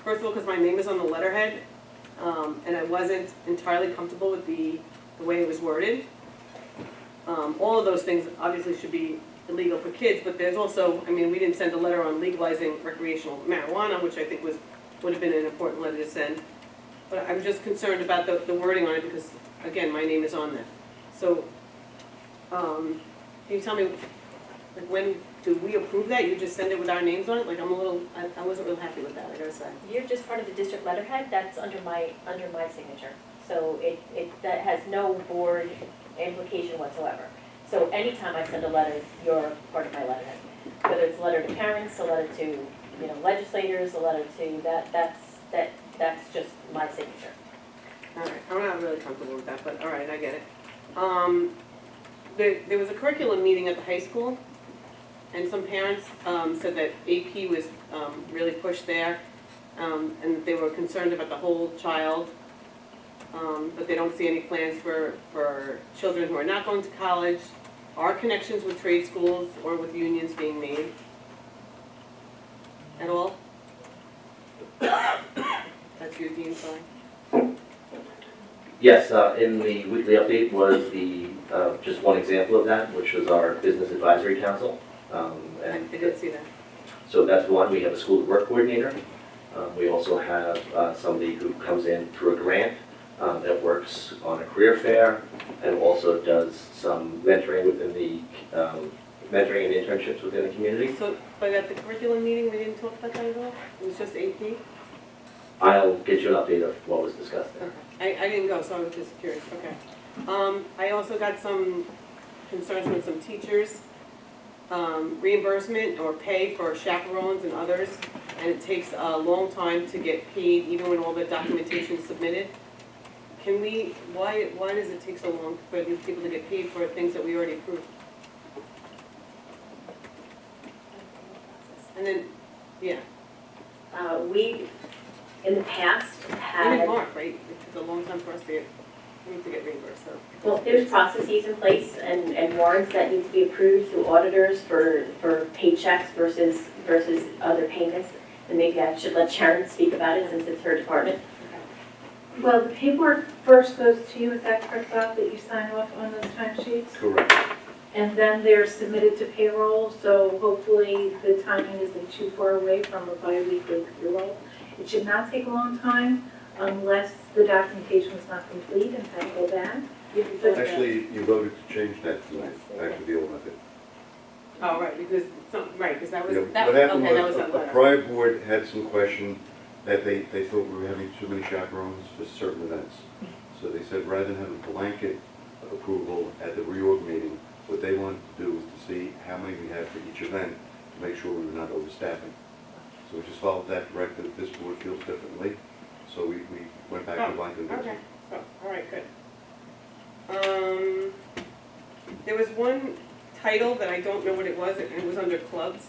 First of all, because my name is on the letterhead, and I wasn't entirely comfortable with the way it was worded. All of those things obviously should be illegal for kids, but there's also, I mean, we didn't send a letter on legalizing recreational marijuana, which I think would have been an important letter to send. But I'm just concerned about the wording on it because, again, my name is on there. So, can you tell me, like, when do we approve that? You just send it with our names on it? Like, I wasn't real happy with that, I gotta say. You're just part of the district letterhead, that's under my signature. So that has no board implication whatsoever. So anytime I send a letter, you're part of my letterhead. Whether it's a letter to parents, a letter to, legislators, a letter to, that's just my signature. All right, I'm not really comfortable with that, but all right, I get it. There was a curriculum meeting at the high school, and some parents said that AP was really pushed there, and they were concerned about the whole child, but they don't see any plans for children who are not going to college, or connections with trade schools or with unions being made at all. That's your Dean, sorry. Yes, in the weekly update was just one example of that, which was our Business Advisory Council. I didn't see that. So that's one. We have a school work coordinator. We also have somebody who comes in through a grant that works on a career fair and also does some mentoring within the mentoring and internships within the community. So, but at the curriculum meeting, we didn't talk about that at all? It was just AP? I'll get you an update of what was discussed there. Okay. I didn't go, so I was just curious, okay. I also got some concerns with some teachers, reimbursement or pay for chaperones and others, and it takes a long time to get paid, even when all the documentation is submitted. Can we, why does it take so long for these people to get paid for things that we already approved? And then, yeah, We, in the past, we had, did Mark, right? It took a long time for us to get reimbursed, so. well, there's processes in place and warrants that need to be approved through auditors for paychecks versus other payments. And maybe I should let Sharon speak about it since it's her department. Well, the paperwork first goes to you, is that correct, Bob, that you sign off on those timesheets? Correct. And then they're submitted to payroll, so hopefully the timing isn't too far away from a bi-weekly payroll. It should not take a long time unless the documentation is not complete and have to go back. Actually, you voted to change that tonight, back to the old method. Oh, right, because, because that was, Yeah, that what was, happened okay, that was, was that a letter. prior board had some question that they thought we were having too many chaperones for certain events. So they said, rather than have a blanket approval at the reorg meeting, what they wanted to do was to see how many we had for each event, to make sure we were not overstaffing. So we just followed that directive. This board feels differently, so we went back to blanket. Okay, so, all right, good. There was one title that I don't know what it was, and it was under clubs.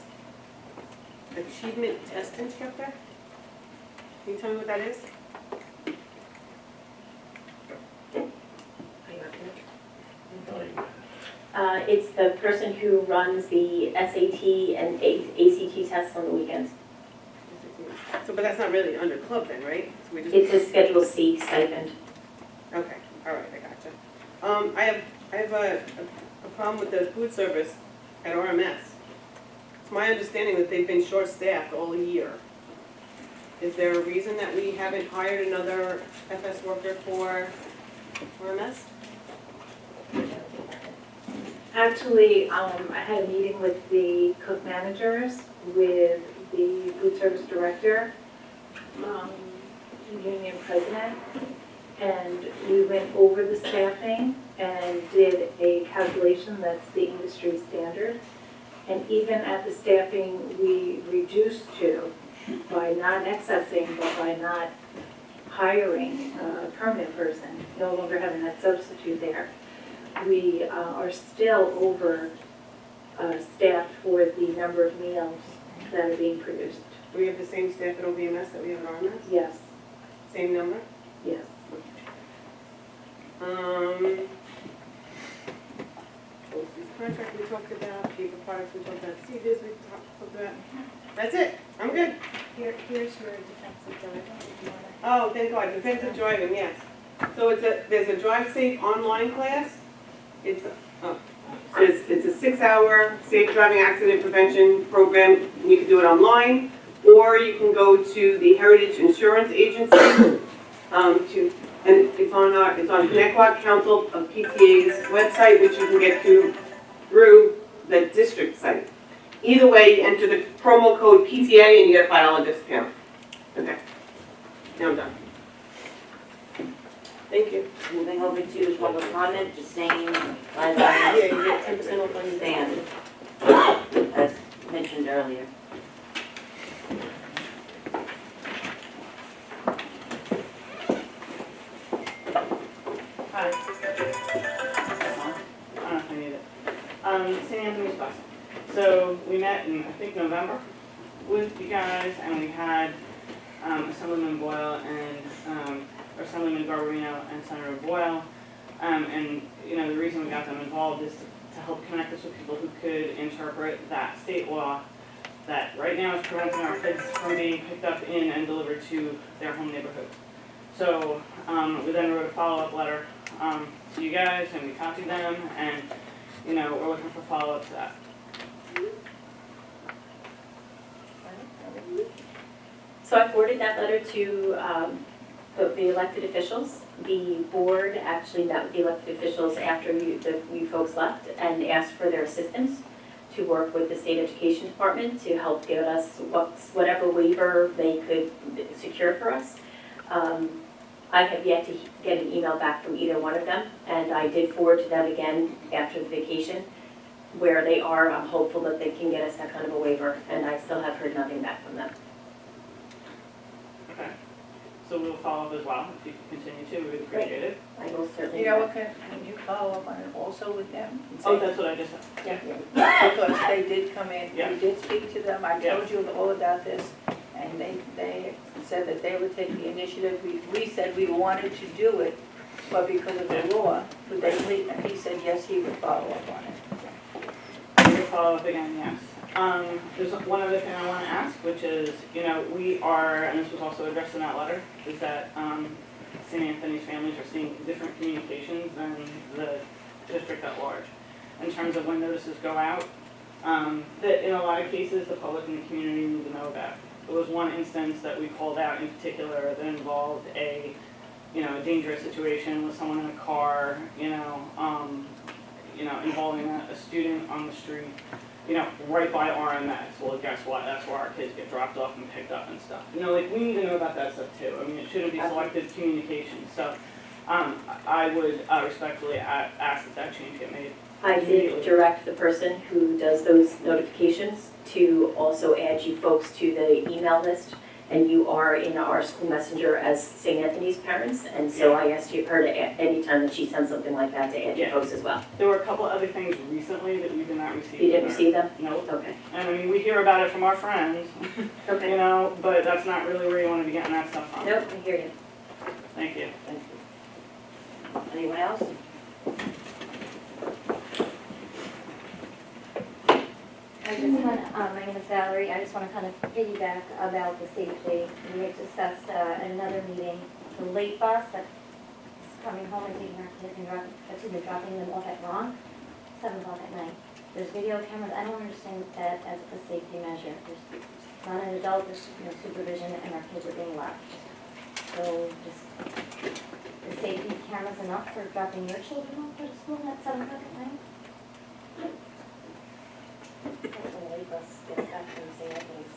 Achievement Test Instructor? Can you tell me what that is? It's the person who runs the SAT and ACT tests on the weekends. So, but that's not really under club then, right? So we just. It's a Schedule C stipend. Okay, all right, I gotcha. I have a problem with the food service at RMS. It's my understanding that they've been short-staffed all year. Is there a reason that we haven't hired another FS worker for RMS? Actually, I had a meeting with the cook managers, with the food service director, union president, and we went over the staffing and did a calculation that's the industry standard. And even at the staffing we reduced to, by not accessing, but by not hiring a permanent person, no longer having that substitute there, we are still over staffed for the number of meals that are being produced. Do we have the same staff at OBMS that we have at RMS? Yes, Same number? yes. This contract we talked about, paper products we talked about, CDs we talked about. That's it, I'm good. Here's your defensive driving, if you wanna. Oh, thank God, defensive driving, yes. So there's a drive safe online class. It's a 6-hour safe driving accident prevention program. You can do it online, or you can go to the Heritage Insurance Agency, and it's on Connecticut Council of PTA's website, which you can get to through the district site. Either way, you enter the promo code PTA and you get a $5 discount. Okay, now I'm done. Thank you. Moving over to public comment, the same guidelines Yeah, you get 10% off on your stand, as mentioned earlier. Hi. I don't know if I need it. St. Anthony's Bus. So we met in, I think, November with you guys, and we had Assemblyman Boyle and Assemblyman Garbarino and Senator Boyle. And, you know, the reason we got them involved is to help connect us with people who could interpret that state law that right now is preventing our kids from being picked up in and delivered to their home neighborhood. So we then wrote a follow-up letter to you guys, and we copied them, and, you know, we're looking for follow-up to that. So I forwarded that letter to the elected officials. The board actually met with the elected officials after you folks left and asked for their assistance to work with the state education department to help get us whatever waiver they could secure for us. I have yet to get an email back from either one of them, and I did forward to them again after the vacation. Where they are, I'm hopeful that they can get us that kind of a waiver, and I still have heard nothing back from them. Okay. So we'll follow up as well. If you can continue to, we would appreciate it. I will certainly. You know what, can you follow up on it also with them? and Oh, say- that's what I just said. Yeah, because they did come in, Yeah. we did speak to them, I Yeah. told you all about this, and they said that they would take the initiative. We said we wanted to do it, but because of the law, would they leave? And he said, yes, he would follow up on it. We will follow up again, yes. There's one other thing I want to ask, which is, you know, we are, and this was also addressed in that letter, is that St. Anthony's families are seeing different communications than the district at large in terms of when notices go out, that in a lot of cases the public and the community need to know about. There was one instance that we called out in particular that involved a dangerous situation with someone in a car, involving a student on the street. you know, right by RMS. Well, guess what? That's where our kids get dropped off and picked up and stuff. You know, like, we need to know about that stuff too. I mean, it shouldn't be selective communication. So, I would respectfully ask that that change get made. I did direct the person who does those notifications to also add you folks to the email list. And you are in our school messenger as St. Anthony's parents, and so I asked her to, anytime that she sends something like that, to add you folks as well. There were a couple other things recently that we did not receive. You didn't receive them? No. Okay. And I mean, we hear about it from our friends, Okay. you know, but that's not really where you want to be getting that stuff from. Nope, I hear you. Thank you. Thank you. Anyone else? I just want, my name is Valerie, I just want to kind of piggyback about the safety. We had discussed at another meeting, the late bus that's coming home and taking our kids and dropping them off at wrong, 7 o'clock at night. There's video cameras, I don't understand that as a safety measure. There's not an adult, there's supervision, and our kids are being left. So just, the safety cameras enough for dropping your children off to school at 7 o'clock at night? The late bus gets back from St. Anthony's.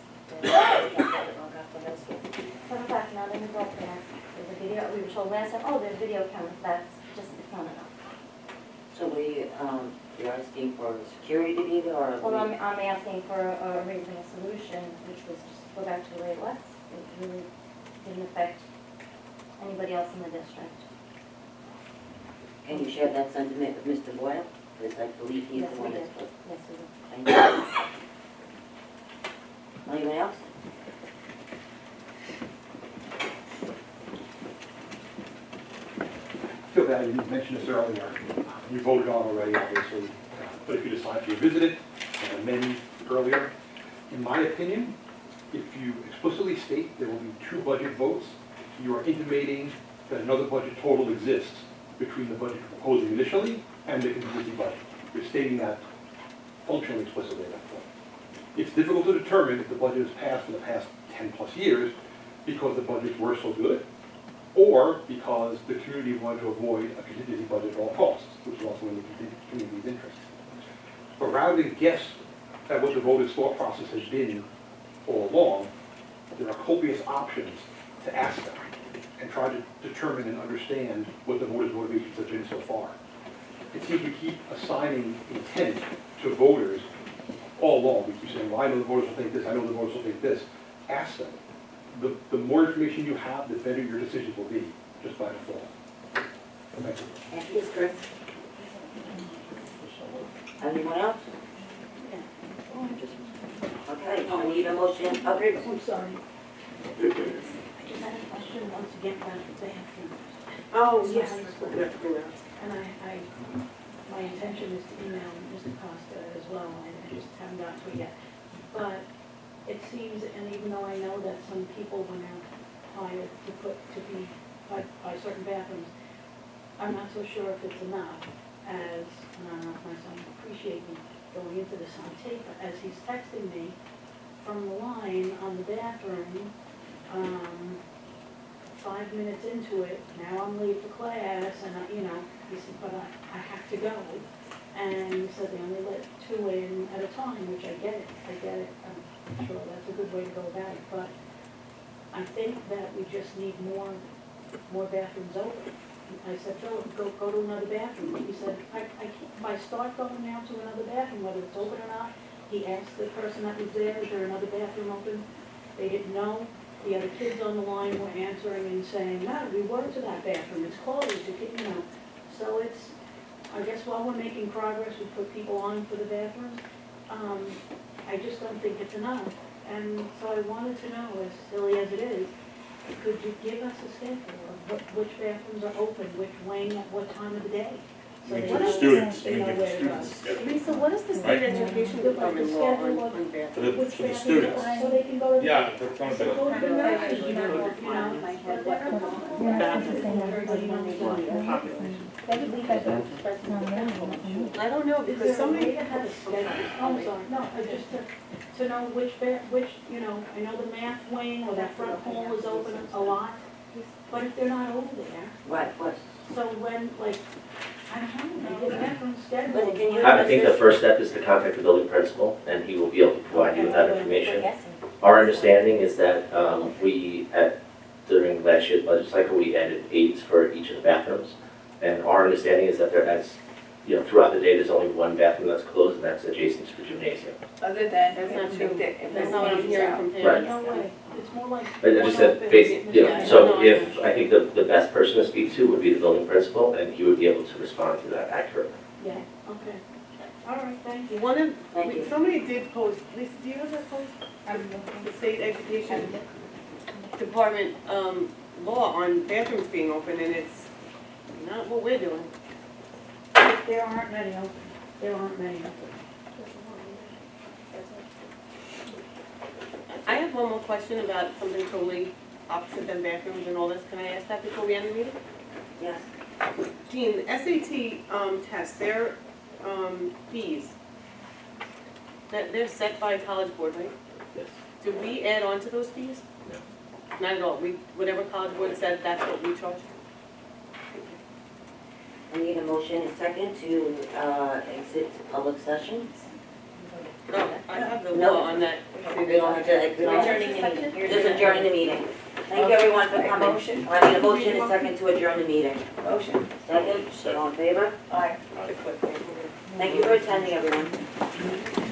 7 o'clock, not an adult parent. There's a video, we were told last time, oh, there's video cameras, that's just, it's not enough. So you're asking for security to be there, or? Well, I'm asking for a reasonable solution, which was just go back to the way it was. It really didn't affect anybody else in the district. Can you share that sentiment with Mr. Boyle? Because I believe he's Yes, the one we that's. did. Yes, we did. Thank you. Anyone else? Feel bad, you didn't mention this earlier. You voted on already, obviously, but if you decide to revisit it and amend earlier, in my opinion, if you explicitly state there will be 2 budget votes, you are intimating that another budget total exists between the budget you're proposing initially and the contingency budget. You're stating that functionally explicitly at that point. It's difficult to determine if the budget is passed for the past 10+ years because the budgets were so good, or because the community wanted to avoid a contingency budget at all costs, which is also in the community's interest. But rather than guess at what the voters' thought process has been all along, there are copious options to ask them and try to determine and understand what the voters' motivations have been so far. It seems we keep assigning intent to voters all along. We keep saying, well, I know the voters will think this, I know the voters will think this. Ask them. The more information you have, the better your decisions will be, just by default. Thank you. Thank you, Chris. Anyone else? Okay, I need a motion. Okay. I'm sorry. I just had a question once again about the bathroom. Oh, yes. And my intention is to email Mr. Costa as well, I just haven't gotten to it yet. But it seems, and even though I know that some people went out hired to be by certain bathrooms, I'm not so sure if it's enough, as, and I don't know if my son will appreciate me going into this on tape, but as he's texting me from the line on the bathroom, 5 minutes into it, now I'm late for class, and he said, but I have to go. And he said they only let 2 in at a time, which I get it, I'm sure that's a good way to go about it, but I think that we just need more bathrooms open. I said, Philip, go to another bathroom. He said, I can't, if I start going now to another bathroom, whether it's open or not, he asked the person that was there, is there another bathroom open? They didn't know. The other kids on the line were answering and saying, no, we were to that bathroom, it's closed, So it's, I guess while we're making progress, we put people on for the bathrooms. I just don't think it's enough. And so I wanted to know, as silly as it is, could you give us a schedule of which bathrooms are open, which wing, at what time of the day? So We they give know- the students, they we know give the where to go. students a schedule. Lisa, what is the state education department law on bathrooms? For the Which students. bathrooms, so they can go to the. Yeah, that's one of So the. go to the nurses, I don't know, Is because there a somebody. way to have a schedule? Oh, sorry, no, just to know which, I know the math wing or that front hall is open a lot, but if they're not over there, Right, what? so when, like, Get back on schedule. But can you- I think the first step is to contact the building principal, and he will be able to provide you with that information. Our understanding is that during last year's budget cycle, we added aides for each of the bathrooms. And our understanding is that throughout the day, there's only one bathroom that's closed, and that's adjacent to the gymnasium. Other than That's if not the- true. if That's the not what I'm meeting's hearing out. from Right. parents. No way, it's more like. I just said, so I think the best person to speak to would be the building principal, and he would be able to respond to that accurately. Yeah, okay. All right, thank you. One of, Thank you. somebody did post, Lisa, do you have that post? The state education department, law on bathrooms being open, and it's not what we're doing. There aren't many open, there aren't many open. I have one more question about something totally opposite than bathrooms and all this. Can I ask that before we end the meeting? Yes. Jean, the SAT test, their fees, they're set by College Board, right? Yes. Do we add on to those fees? No. Not at all. Whatever College Board said, that's what we charge? I need a motion and second to exit public session. No, I have the No. law on that. We don't have to, we don't have Adjourning the meeting. to, just adjourning the meeting. Thank you everyone for coming. Motion. I need a motion and second to adjourn the meeting. Motion. Second, all in favor? Aye. Thank you for attending, everyone.